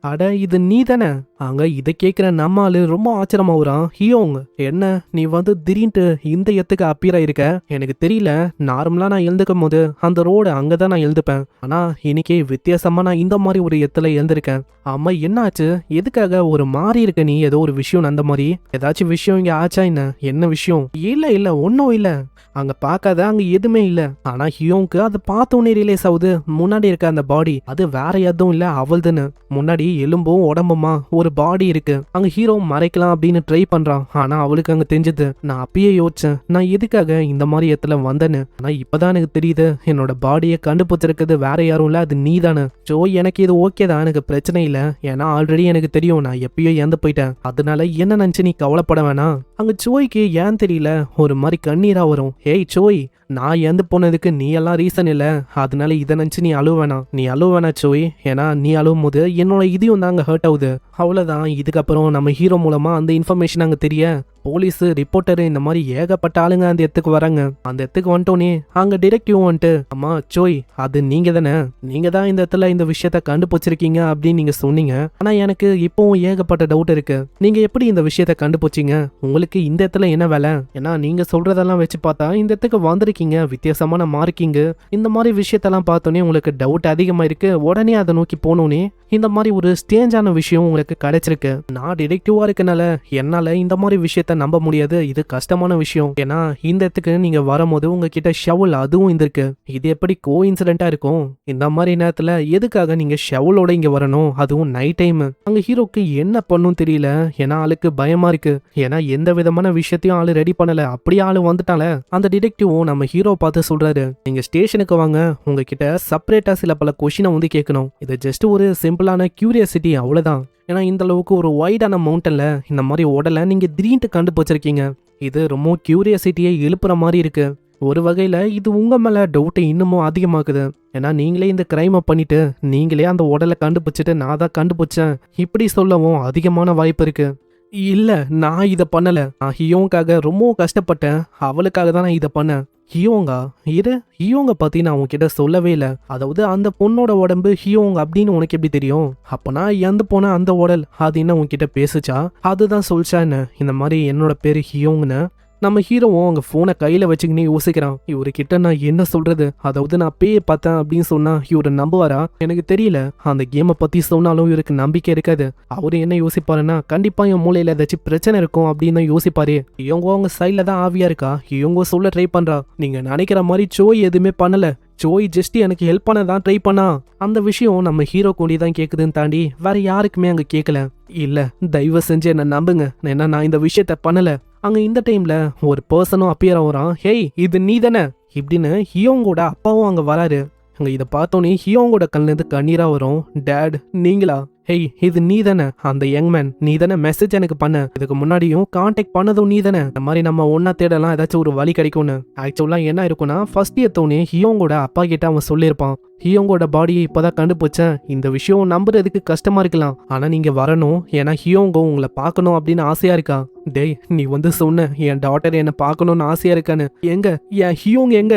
அட இது நீ தானே. அங்க இதை கேட்கிற நம்ம ஆளு ரொம்ப ஆச்சரியமாவுறான். ஹியோங், என்ன நீ வந்து திடீர்னு இந்த இடத்துக்கு அப்பியர் ஆயிருக்க? எனக்கு தெரியல, நார்மலா நான் எழுந்துக்கும் போது அந்த ரோடு அங்கதான் நான் எழுந்துப்பேன். ஆனா இன்னைக்கு வித்தியாசமா நான் இந்த மாதிரி ஒரு இடத்துல எழுந்திருக்கேன். ஆமா என்னாச்சு, எதுக்காக ஒரு மாறி இருக்க நீ? ஏதோ ஒரு விஷயம் அந்த மாதிரி ஏதாச்சும் விஷயம் இங்க ஆச்சா என்ன? என்ன விஷயம்? இல்ல ஒன்னும் இல்ல, அங்க பார்க்காத அங்க எதுவுமே இல்ல. ஆனா ஹியோங்க்கு அதை பார்த்தோன்னே ரியலைஸ் ஆகுது, முன்னாடி இருக்க அந்த பாடி அது வேற எதுவும் இல்ல அவள்துன்னு. முன்னாடி எலும்பும் உடம்புமா ஒரு பாடி இருக்கு. அங்க ஹீரோ மறைக்கலாம் அப்படின்னு ட்ரை பண்றான். ஆனா அவளுக்கு அங்க தெரிஞ்சது. நான் அப்பயே யோசிச்சேன் நான் எதுக்காக இந்த மாதிரி இடத்துல வந்தேன்னு. ஆனா இப்பதான் எனக்கு தெரியுது, என்னோட பாடியை கண்டுபிடிச்சிருக்கிறது வேற யாரும் இல்ல, அது நீ தானே. சோ எனக்கு இது ஓகே தான், எனக்கு பிரச்சனை இல்ல. ஏன்னா ஆல்ரெடி எனக்கு தெரியும் நான் எப்பயோ இறந்து போயிட்டேன். அதனால என்ன நினைச்சு நீ கவலைப்பட வேணாம். அங்க சோய்க்கு ஏன் தெரியல ஒரு மாதிரி கண்ணீரா வரும். ஏய் சோய், நான் இறந்து போனதுக்கு நீ எல்லாம் ரீசன் இல்ல, அதனால இதை நினைச்சு நீ அழுவ வேணாம். நீ அழுவ வேணாம் சோய், ஏன்னா நீ அழுவும் போது என்னோட இதையும் தாங்க ஹர்ட் ஆகுது. அவ்வளவுதான். இதுக்கப்புறம் நம்ம ஹீரோ மூலமா அந்த இன்ஃபர்மேஷன் அங்க தெரிய போலீஸ் ரிப்போர்ட்டர் இந்த மாதிரி ஏகப்பட்ட ஆளுங்க அந்த இடத்துக்கு வராங்க. அந்த இடத்துக்கு வந்துட்டோன்னே அங்க டிடெக்டிவ் வந்துட்டு, அம்மா சோய் அது நீங்க தானே, நீங்க தான் இந்த இடத்துல இந்த விஷயத்த கண்டுபிடிச்சிருக்கீங்க அப்படின்னு நீங்க சொன்னீங்க. ஆனா எனக்கு இப்பவும் ஏகப்பட்ட டவுட் இருக்கு, நீங்க எப்படி இந்த விஷயத்த கண்டுபிடிச்சீங்க? உங்களுக்கு இந்த இடத்துல என்ன வேலை? ஏன்னா நீங்க சொல்றதெல்லாம் வச்சு பார்த்தா இந்த இடத்துக்கு வந்திருக்கீங்க, வித்தியாசமான மார்க்கிங், இந்த மாதிரி விஷயத்தெல்லாம் பார்த்தோன்னே உங்களுக்கு டவுட் அதிகமா இருக்கு. உடனே அதை நோக்கி போனோன்னே இந்த மாதிரி ஒரு ஸ்டேஞ்சான விஷயம் உங்களுக்கு கிடைச்சிருக்கு. நான் டிடெக்டிவா இருக்கனால என்னால இந்த மாதிரி விஷயத்த நம்ப முடியாது, இது கஷ்டமான விஷயம். ஏன்னா இந்த இடத்துக்கு நீங்க வரும்போது உங்ககிட்ட ஷவல் அதுவும் இருந்திருக்கு. இது எப்படி கோ இன்சிடென்டா இருக்கும்? இந்த மாதிரி நேரத்துல எதுக்காக நீங்க ஷவலோட இங்க வரணும், அதுவும் நைட் டைம்? அங்க ஹீரோக்கு என்ன பண்ணும் தெரியல. ஏன்னா ஆளுக்கு பயமா இருக்கு. ஏன்னா எந்த விதமான விஷயத்தையும் ஆளு ரெடி பண்ணல, அப்படியே ஆளு வந்துட்டால. அந்த டிடெக்டிவும் நம்ம ஹீரோ பார்த்து சொல்றாரு, நீங்க ஸ்டேஷனுக்கு வாங்க, உங்ககிட்ட செப்பரேட்டா சில பல கொஸ்டினை வந்து கேட்கணும். இது ஜஸ்ட் ஒரு சிம்பிளான கியூரியாசிட்டி, அவ்வளவுதான். ஏன்னா இந்த அளவுக்கு ஒரு வைடான மவுண்டன்ல இந்த மாதிரி உடலை நீங்க திடீர்னு கண்டுபிடிச்சிருக்கீங்க. இது ரொம்ப கியூரியாசிட்டியை எழுப்புற மாதிரி இருக்கு. ஒரு வகையில இது உங்க மேல டவுட்டை இன்னமும் அதிகமாக்குது. ஏன்னா நீங்களே இந்த கிரைமை பண்ணிட்டு நீங்களே அந்த உடலை கண்டுபிடிச்சிட்டு நான் தான் கண்டுபிடிச்சேன் இப்படி சொல்லவும் அதிகமான வாய்ப்பு இருக்கு. இல்ல நான் இதை பண்ணல, நான் ஹியோங்காக ரொம்ப கஷ்டப்பட்டேன், அவளுக்காக தான் நான் இதை பண்ணேன். ஹியோங்கா? ஹியோங்க பத்தி நான் உன்கிட்ட சொல்லவே இல்லை. அதாவது அந்த பொண்ணோட உடம்பு ஹியோங் அப்படின்னு உனக்கு எப்படி தெரியும்? அப்பனா இறந்து போன அந்த உடல் அது என்ன உன்கிட்ட பேசுச்சா? அதுதான் சொல்லிச்சா என்ன இந்த மாதிரி என்னோட பேரு ஹியோங்னு? நம்ம ஹீரோவும் அவங்க போனை கையில வச்சுக்கினே யோசிக்கிறான், இவருக்கிட்ட நான் என்ன சொல்றது? அதாவது நான் பேயை பார்த்தேன் அப்படின்னு சொன்னா இவரு நம்புவாரா? எனக்கு தெரியல. அந்த கேமை பத்தி சொன்னாலும் இவருக்கு நம்பிக்கை இருக்காது. அவரு என்ன யோசிப்பாருன்னா கண்டிப்பா என் மூளையில ஏதாச்சும் பிரச்சனை இருக்கும் அப்படின்னு தான் யோசிப்பாரு. இவங்க அவங்க சைட்ல தான் ஆவியா இருக்கா, இவங்க சொல்ல ட்ரை பண்றா. நீங்க நினைக்கிற மாதிரி சோய் எதுவுமே பண்ணல, ஜோய் ஜஸ்ட் எனக்கு ஹெல்ப் பண்ண தான் ட்ரை பண்ணா. அந்த விஷயம் நம்ம ஹீரோ கூடி தான் கேக்குதுன்னு தாண்டி வேற யாருக்குமே அங்க கேட்கல. இல்ல தயவு செஞ்சு என்ன நம்புங்க, ஏன்னா நான் இந்த விஷயத்த பண்ணல. அங்க இந்த டைம்ல ஒரு பர்சனும் அப்பியர் ஆகுறான். ஹேய் இது நீ தானே இப்படின்னு ஹியோங்கோட அப்பாவும் அங்க வராரு. அங்க இதை பார்த்தோன்னே ஹியோங்கோட கண்ணிலேருந்து கண்ணீரா வரும். டேட் நீங்களா? ஹேய் இது நீ தானே அந்த யங்மேன்? நீ தானே மெசேஜ் எனக்கு பண்ண, இதுக்கு முன்னாடியும் கான்டாக்ட் பண்ணதும் நீ தானே? இந்த மாதிரி நம்ம ஒன்னா தேடலாம், ஏதாச்சும் ஒரு வழி கிடைக்கும்னு. ஆக்சுவலா என்ன இருக்குன்னா ஃபர்ஸ்ட் எடுத்தோடனே ஹியோங்கோட அப்பா கிட்ட அவன் சொல்லியிருப்பான், ஹியோங்கோட பாடியை இப்பதான் கண்டுபிடிச்சேன், இந்த விஷயம் நம்புறதுக்கு கஷ்டமா இருக்கலாம், ஆனா நீங்க வரணும், ஏன்னா ஹியோங்கோ உங்களை பார்க்கணும் அப்படின்னு ஆசையா இருக்கா. டேய் நீ வந்து சொன்ன என் டாட்டர் என்ன பார்க்கணும்னு ஆசையா இருக்கான்னு, எங்க என் ஹியோங் எங்க?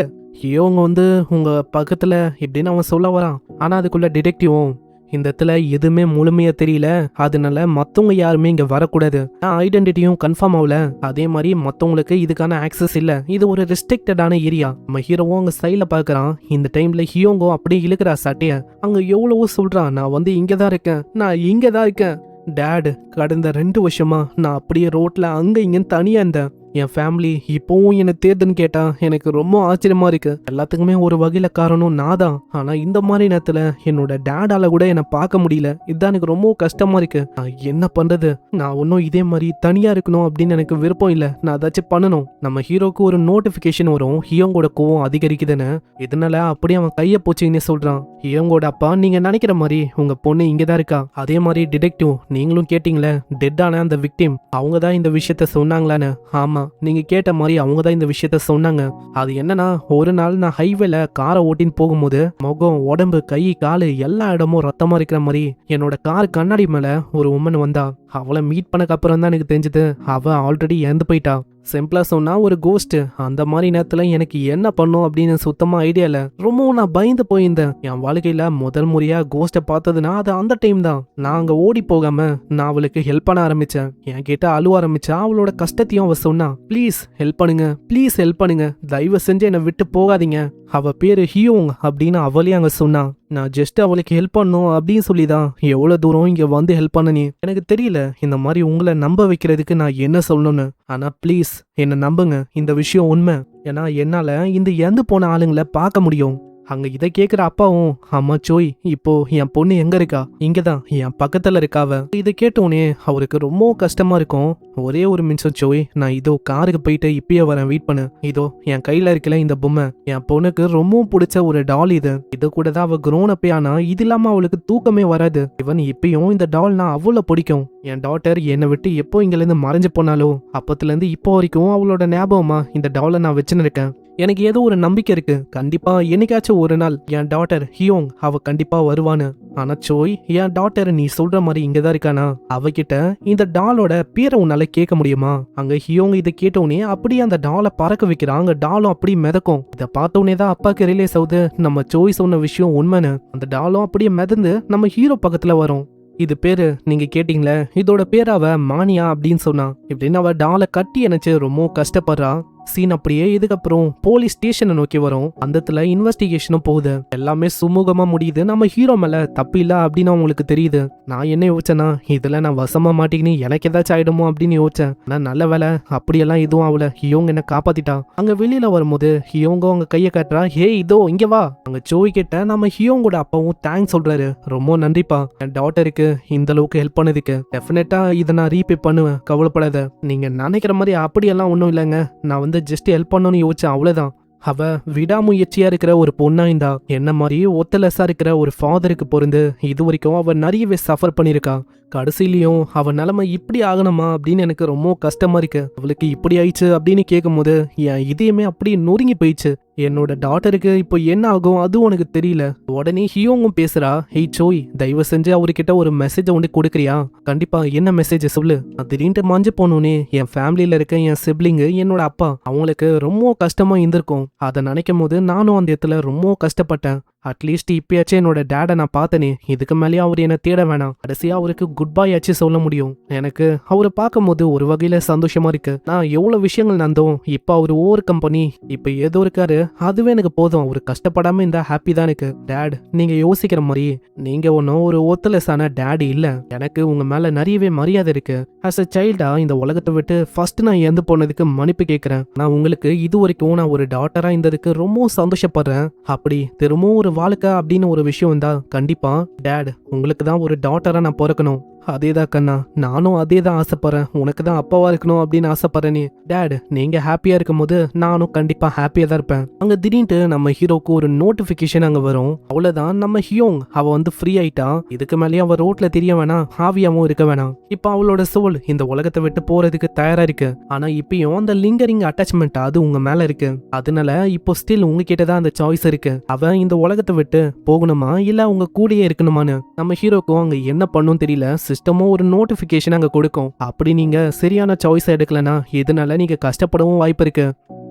இவங்க வந்து உங்க பக்கத்துல இப்படின்னு அவன் சொல்ல வரான். ஆனா அதுக்குள்ள டிடெக்டிவும் இந்த இடத்துல எதுவுமே முழுமையா தெரியல, அதனால மத்தவங்க யாருமே இங்க வரக்கூடாது, ஐடென்டிட்டியும் கன்ஃபார்ம் ஆகல, அதே மாதிரி மத்தவங்களுக்கு இதுக்கான ஆக்சஸ் இல்ல, இது ஒரு ரெஸ்ட்ரிக்டடான ஏரியா. நம்ம ஹீரோவும் அங்க சைட்ல பாக்குறான். இந்த டைம்ல ஹியோங்கோ அப்படியே இழுக்கிறா சட்டைய. அங்க எவ்வளவோ சொல்றான், நான் வந்து இங்கதான் இருக்கேன், நான் இங்கதான் இருக்கேன் டேட், கடந்த 2 வருஷமா நான் அப்படியே ரோட்ல அங்க இங்கன்னு தனியா இருந்தேன். என் ஃபேமிலி இப்போவும் என்ன தேடுன்னு கேட்டா எனக்கு ரொம்ப ஆச்சரியமா இருக்கு. எல்லாத்துக்குமே ஒரு வகையில காரணம் நான் தான். ஆனா இந்த மாதிரி நேரத்துல என்னோட டேடால கூட என்னை பார்க்க முடியல. இதுதான் எனக்கு ரொம்ப கஷ்டமா இருக்கு. நான் என்ன பண்றது? நான் ஒன்னும் இதே மாதிரி தனியா இருக்கணும் அப்படின்னு எனக்கு விருப்பம் இல்ல. நான் ஏதாச்சும் பண்ணணும். நம்ம ஹீரோக்கு ஒரு நோட்டிபிகேஷன் வரும், ஹியோங்கோட கோவம் அதிகரிக்குதுன்னு. இதனால அப்படியே அவன் கைய போச்சுன்னு சொல்றான். ஹியோங்கோட அப்பா, நீங்க நினைக்கிற மாதிரி உங்க பொண்ணு இங்கதான் இருக்கா. அதே மாதிரி டிடெக்டிவ், நீங்களும் கேட்டீங்களே டெட்டான அந்த விக்டிம், அவங்க தான் இந்த விஷயத்த சொன்னாங்களான்னு. ஆமா, நீங்க கேட்ட மாதிரி அவங்க தான் இந்த விஷயத்த சொன்னாங்க. அது என்னன்னா, ஒரு நாள் நான் ஹைவேல காரை ஓட்டின்னு போகும்போது முகம், உடம்பு, கை, காலு எல்லா இடமும் ரத்தமா இருக்கிற மாதிரி என்னோட கார் கண்ணாடி மேல ஒரு உமன் வந்தா. அவளை மீட் பண்ணக்கு அப்புறம் தான் எனக்கு தெரிஞ்சது அவ ஆல்ரெடி இறந்து போயிட்டா. சிம்பிளா சொன்னா ஒரு கோஸ்ட். அந்த மாதிரி நேரத்துல எனக்கு என்ன பண்ணும் அப்படின்னு சுத்தமா ஐடியா இல்ல. ரொம்பவும் நான் பயந்து போயிருந்தேன். என் வாழ்க்கையில முதல் முறையா கோஸ்ட பார்த்ததுன்னா அது அந்த டைம் தான். நான் அங்க ஓடி போகாம நான் அவளுக்கு ஹெல்ப் பண்ண ஆரம்பிச்சேன். என் கிட்ட அழுவ ஆரம்பிச்சா. அவளோட கஷ்டத்தையும் அவ சொன்னா, ப்ளீஸ் ஹெல்ப் பண்ணுங்க, ப்ளீஸ் ஹெல்ப் பண்ணுங்க, தயவு செஞ்சு என்னை விட்டு போகாதீங்க. அவ பேரு ஹியோங் அப்படின்னு அவளே அங்க சொன்னா. நான் ஜஸ்ட் அவளுக்கு ஹெல்ப் பண்ணும் அப்படின்னு சொல்லிதான் எவ்வளவு தூரம் இங்க வந்து ஹெல்ப் பண்ண. நீ எனக்கு தெரியல இந்த மாதிரி உங்களை நம்ப வைக்கிறதுக்கு நான் என்ன சொல்லணும்னு. ஆனா ப்ளீஸ் என்ன நம்புங்க, இந்த விஷயம் உண்மை. ஏன்னா என்னால இந்த இறந்து போன ஆளுங்களை பார்க்க முடியும். அங்க இதை கேக்குற அப்பாவும், அம்மா சோய், இப்போ என் பொண்ணு எங்க இருக்கா? இங்கதான் என் பக்கத்துல இருக்காவ. இதை கேட்டோன்னே அவருக்கு ரொம்ப கஷ்டமா இருக்கும். ஒரே ஒரு நிமிஷம் சோய், நான் இதோ காருக்கு போயிட்டு இப்பயே வரேன், வெயிட் பண்ணு. இதோ என் கையில இருக்கல இந்த பொம்மை, என் பொண்ணுக்கு ரொம்பவும் பிடிச்ச ஒரு டால். இது கூட தான் அவ க்ரோன் அப்பே. ஆனா இது இல்லாம அவளுக்கு தூக்கமே வராது. இவன் இப்பயும் இந்த டால் நான் அவ்வளவு பிடிக்கும். என் டாட்டர் என்னை விட்டு எப்போ இங்க இருந்து மறைஞ்சு போனாலோ அப்பத்துல இருந்து இப்போ வரைக்கும் அவளோட ஞாபகமா இந்த டாலை நான் வச்சுன்னு இருக்கேன். எனக்கு ஏதோ ஒரு நம்பிக்கை இருக்கு, கண்டிப்பா என்னைக்காச்சும் ஒரு நாள் என் டாட்டர் ஹியோங் அவ கண்டிப்பா வருவான்னு. ஆனா சோய், என் டாட்டர் நீ சொல்ற மாதிரி இங்கதான் இருக்கானா? அவகிட்ட இந்த டாலோட பேரை உன்னால கேட்க முடியுமா? அங்க ஹியோங் இதை கேட்டோன்னே அப்படியே அந்த டாலை பறக்க வைக்கிறான். அங்க டாலும் அப்படியே மிதக்கும். இதை பார்த்தோன்னே தான் அப்பாக்கு ரிலேஸ் ஆகுது நம்ம சோய் சொன்ன விஷயம் உண்மைன்னு. அந்த டாலும் அப்படியே மிதந்து நம்ம ஹீரோ பக்கத்துல வரும். இது பேரு நீங்க கேட்டீங்களே, இதோட பேர் அவ மானியா அப்படின்னு சொன்னா. இப்படின்னு அவ டாலை கட்டி அணைச்சு ரொம்ப கஷ்டப்படுறா. சீன் அப்படியே இதுக்கப்புறம் போலீஸ் ஸ்டேஷனை நோக்கி வரும். அந்த இன்வெஸ்டிகேஷனும் போகுது. எல்லாமே சுமூகமா முடியுது. நம்ம ஹீரோ மேல தப்பு இல்ல அப்படின்னு அவங்களுக்கு தெரியுது. நான் என்ன யோசிச்சேன்னா, இதுல நான் வசமா மாட்டிக்கினு எனக்கு ஏதாச்சும் ஆயிடுமோ அப்படின்னு யோசிச்சேன். ஆனா நல்ல வேலை, அப்படியெல்லாம் எதுவும் அவளை ஹியோங் என்ன காப்பாத்திட்டா. அங்க வெளியில வரும்போது ஹியோங்கோ அவங்க கையை காட்டுறா. ஹே இதோ இங்க வா. அங்க சோய் கிட்ட நம்ம ஹியோங்கோட அப்பாவும் தேங்க்ஸ் சொல்றாரு. ரொம்ப நன்றிப்பா, என் டாட்டருக்கு இந்த அளவுக்கு ஹெல்ப் பண்ணதுக்கு. டெஃபினட்டா இதை நான் ரீபே பண்ணுவேன், கவலைப்படாத. நீங்க நினைக்கிற மாதிரி அப்படியெல்லாம் ஒன்றும் இல்லைங்க, நான் வந்து ஜஸ்ட் ஹெல்ப் பண்ணணும்னு யோசிச்சேன், அவ்வளவுதான். அவ விடாமுயற்சியா இருக்கிற ஒரு பொண்ணா இருந்தா. என்ன மாதிரி ஒத்தலெஸ்ஸா இருக்கிற ஒரு ஃபாதருக்கு பொருந்து இது வரைக்கும் அவ நிறையவே சஃபர் பண்ணிருக்கா. கடைசிலையும் அவ நிலைமை இப்படி ஆகணுமா அப்படின்னு எனக்கு ரொம்ப கஷ்டமா இருக்கு. அவளுக்கு இப்படி ஆயிடுச்சு அப்படின்னு கேட்கும் போது என் இதயமே அப்படியே நொறுங்கி போயிடுச்சு. என்னோட டாட்டருக்கு இப்போ என்ன ஆகும் அது உனக்கு தெரியல. உடனே ஹியோங்கும் பேசுறா. ஹேய் சோய், தயவு செஞ்சு அவர்கிட்ட ஒரு மெசேஜை ஒன்று கொடுக்குறியா? கண்டிப்பா, என்ன மெசேஜ் சொல்லு. திடீர்னு மாஞ்சு போனோன்னே என் ஃபேமிலியில இருக்க என் சிப்ளிங்கு, என்னோட அப்பா, அவங்களுக்கு ரொம்ப கஷ்டமா இருந்திருக்கும். அதை நினைக்கும் போது நானும் அந்த இடத்துல ரொம்ப கஷ்டப்பட்டேன். அட்லீஸ்ட் இப்பயாச்சும் என்னோட டேடை நான் பார்த்தனே, இதுக்கு மேலேயே அவர் என்ன தேட வேணாம். கடைசியா அவருக்கு குட் பை ஆச்சு சொல்ல முடியும். எனக்கு அவரை பார்க்கும் போது ஒரு வகையில சந்தோஷமா இருக்கு. நான் எவ்வளவு விஷயங்கள் நடந்தோம், இப்ப அவர் ஓவர் கம்பெனி இப்ப ஏதோ இருக்காரு, அதுவே எனக்கு போதும். அவரு கஷ்டப்படாம இருந்தா ஹாப்பி தான் எனக்கு. டேட், நீங்க யோசிக்கிற மாதிரி நீங்க ஒன்னும் ஒரு ஒர்த்லெஸ்ஸான டேட் இல்ல. எனக்கு உங்க மேல நிறையவே மரியாதை இருக்கு. ஆஸ் அ சைல்டா இந்த உலகத்தை விட்டு ஃபர்ஸ்ட் நான் இறந்து போனதுக்கு மன்னிப்பு கேட்கிறேன். நான் உங்களுக்கு இது வரைக்கும் நான் ஒரு டாட்டரா இருந்ததுக்கு ரொம்ப சந்தோஷப்படுறேன். அப்படி திரும்பவும் ஒரு வாழ்க்கை அப்படின்னு ஒரு விஷயம் இருந்தா கண்டிப்பா டேட் உங்களுக்கு தான் ஒரு டாட்டரா நான் பிறக்கணும். அதேதான் கண்ணா, நானும் அதே தான் ஆசைப்படுறேன். உனக்கு தான் அப்பாவா இருக்கணும் அப்படின்னு ஆசைப்படுறேனே. டேட், நீங்க ஹாப்பியா இருக்கும் போது நானும் கண்டிப்பா ஹாப்பியா தான் இருப்பேன். அங்க திடீர்னு நம்ம ஹீரோக்கு ஒரு நோட்டிபிகேஷன் அங்க வரும். அவ்வளவுதான், நம்ம ஹியோங் அவ வந்து ஃப்ரீ ஆயிட்டா. இதுக்கு மேலேயே அவ ரோட்ல தெரிய வேணாம், ஹாவியாவும் இருக்க வேணாம். இப்ப அவளோட சோல் இந்த உலகத்தை விட்டு போறதுக்கு தயாரா இருக்கு. ஆனா இப்பயும் அந்த லிங்கரிங் அட்டாச்மெண்ட் அது உங்க மேல இருக்கு. அதனால இப்போ ஸ்டில் உங்ககிட்ட தான் அந்த சாய்ஸ் இருக்கு. அவ இந்த உலகத்தை விட்டு போகணுமா இல்ல உங்க கூடயே இருக்கணுமான்னு. நம்ம ஹீரோக்கும் அங்க என்ன பண்ணும் தெரியல. சிஸ்டமும் ஒரு நோட்டிபிகேஷன் அங்க கொடுக்கும். அப்படி நீங்க சரியான சாய்ஸ் எடுக்கலனா இதனால நீங்க கஷ்டப்படவும் வாய்ப்பு இருக்கு.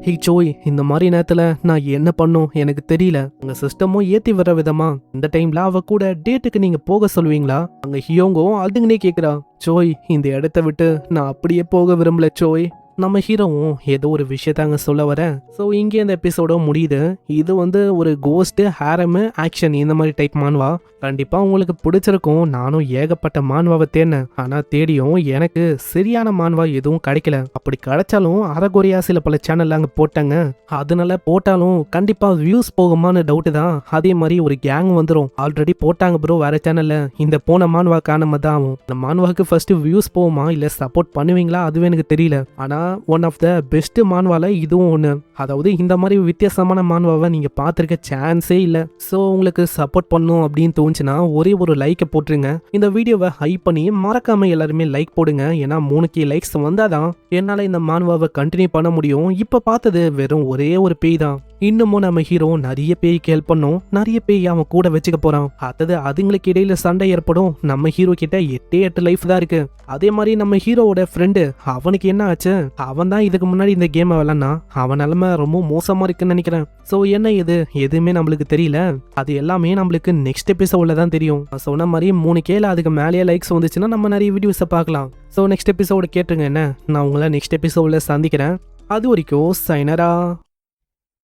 ஹே ஜோய், இந்த மாதிரி நேரத்துல நான் என்ன பண்ணும் எனக்கு தெரியல. உங்க சிஸ்டமும் ஏத்தி வர விதமா இந்த டைம்ல அவ கூட டேட்டுக்கு நீங்க போக சொல்லுவீங்களா? அங்க ஹியோங்கும் அதுங்கனே கேக்குறா. ஜோய், இந்த இடத்த விட்டு நான் அப்படியே போக விரும்பல ஜோய். நம்ம ஹீரோவும் ஏதோ ஒரு விஷயத்தாங்க சொல்ல வரேன். ஸோ இங்கே இந்த எபிசோட முடியுது. இது ஒரு கோஸ்ட் ஹேரம் ஆக்ஷன் இந்த மாதிரி டைப் மான்வா. கண்டிப்பா உங்களுக்கு பிடிச்சிருக்கும். நானும் ஏகப்பட்ட மான்வாவை தேடினேன். ஆனா தேடியும் எனக்கு சரியான மான்வா எதுவும் கிடைக்கல. அப்படி கிடைச்சாலும் அரைகுறையா சில பல சேனல்ல அங்க போட்டாங்க. அதனால போட்டாலும் கண்டிப்பா வியூஸ் போகுமான்னு டவுட் தான். அதே மாதிரி ஒரு கேங் வந்துடும். ஆல்ரெடி போட்டாங்க ப்ரோ வேற சேனல்ல. இந்த போன மான்வா காணாம தான் ஆகும். இந்த மான்வாக்கு ஃபர்ஸ்ட் வியூஸ் போகுமா இல்ல சப்போர்ட் பண்ணுவீங்களா அதுவே எனக்கு தெரியல. ஆனா ஒன் ஆஃப் த பெஸ்ட் மான்வால இதுவும் ஒன்று. அதாவது இந்த மாதிரி வித்தியாசமான மான்வாவை நீங்க பார்த்துருக்க சான்ஸே இல்லை. ஸோ உங்களுக்கு சப்போர்ட் பண்ணும் அப்படின்னு தோணுச்சுன்னா ஒரே ஒரு லைக்கை போட்டுருங்க. இந்த வீடியோவை ஹைப் பண்ணி மறக்காம எல்லாருமே லைக் போடுங்க. ஏன்னா 3K லைக்ஸ் வந்தாதான் என்னால் இந்த மான்வாவை கண்டினியூ பண்ண முடியும். இப்போ பார்த்தது வெறும் ஒரே ஒரு பேய் தான். இன்னமும் நம்ம ஹீரோ நிறைய பேய்க்கு ஹெல்ப் பண்ணும். நிறைய பேய் அவன் கூட வச்சுக்க போறான். அதாவது அதுங்களுக்கு இடையில சண்டை ஏற்படும். நம்ம ஹீரோ கிட்ட 8 லைஃப் தான் இருக்கு. அதே மாதிரி நம்ம ஹீரோவோட ஃப்ரெண்டு அவனுக்கு என்ன ஆச்சு? அவன் தான் இதுக்கு முன்னாடி இந்த கேம் விளாட்னா. அவன் நிலைமை ரொம்ப மோசமா இருக்குன்னு நினைக்கிறேன். ஸோ என்ன இது எதுவுமே நம்மளுக்கு தெரியல. அது எல்லாமே நம்மளுக்கு நெக்ஸ்ட் எபிசோட்ல தான் தெரியும். சொன்ன மாதிரி 3K அதுக்கு மேலேயே லைக்ஸ் வந்துச்சுன்னா நம்ம நிறைய வீடியோஸை பார்க்கலாம். ஸோ நெக்ஸ்ட் எபிசோடு கேட்டுருங்க என்ன. நான் உங்களை நெக்ஸ்ட் எபிசோட்ல சந்திக்கிறேன். அது வரைக்கும் சைனரா.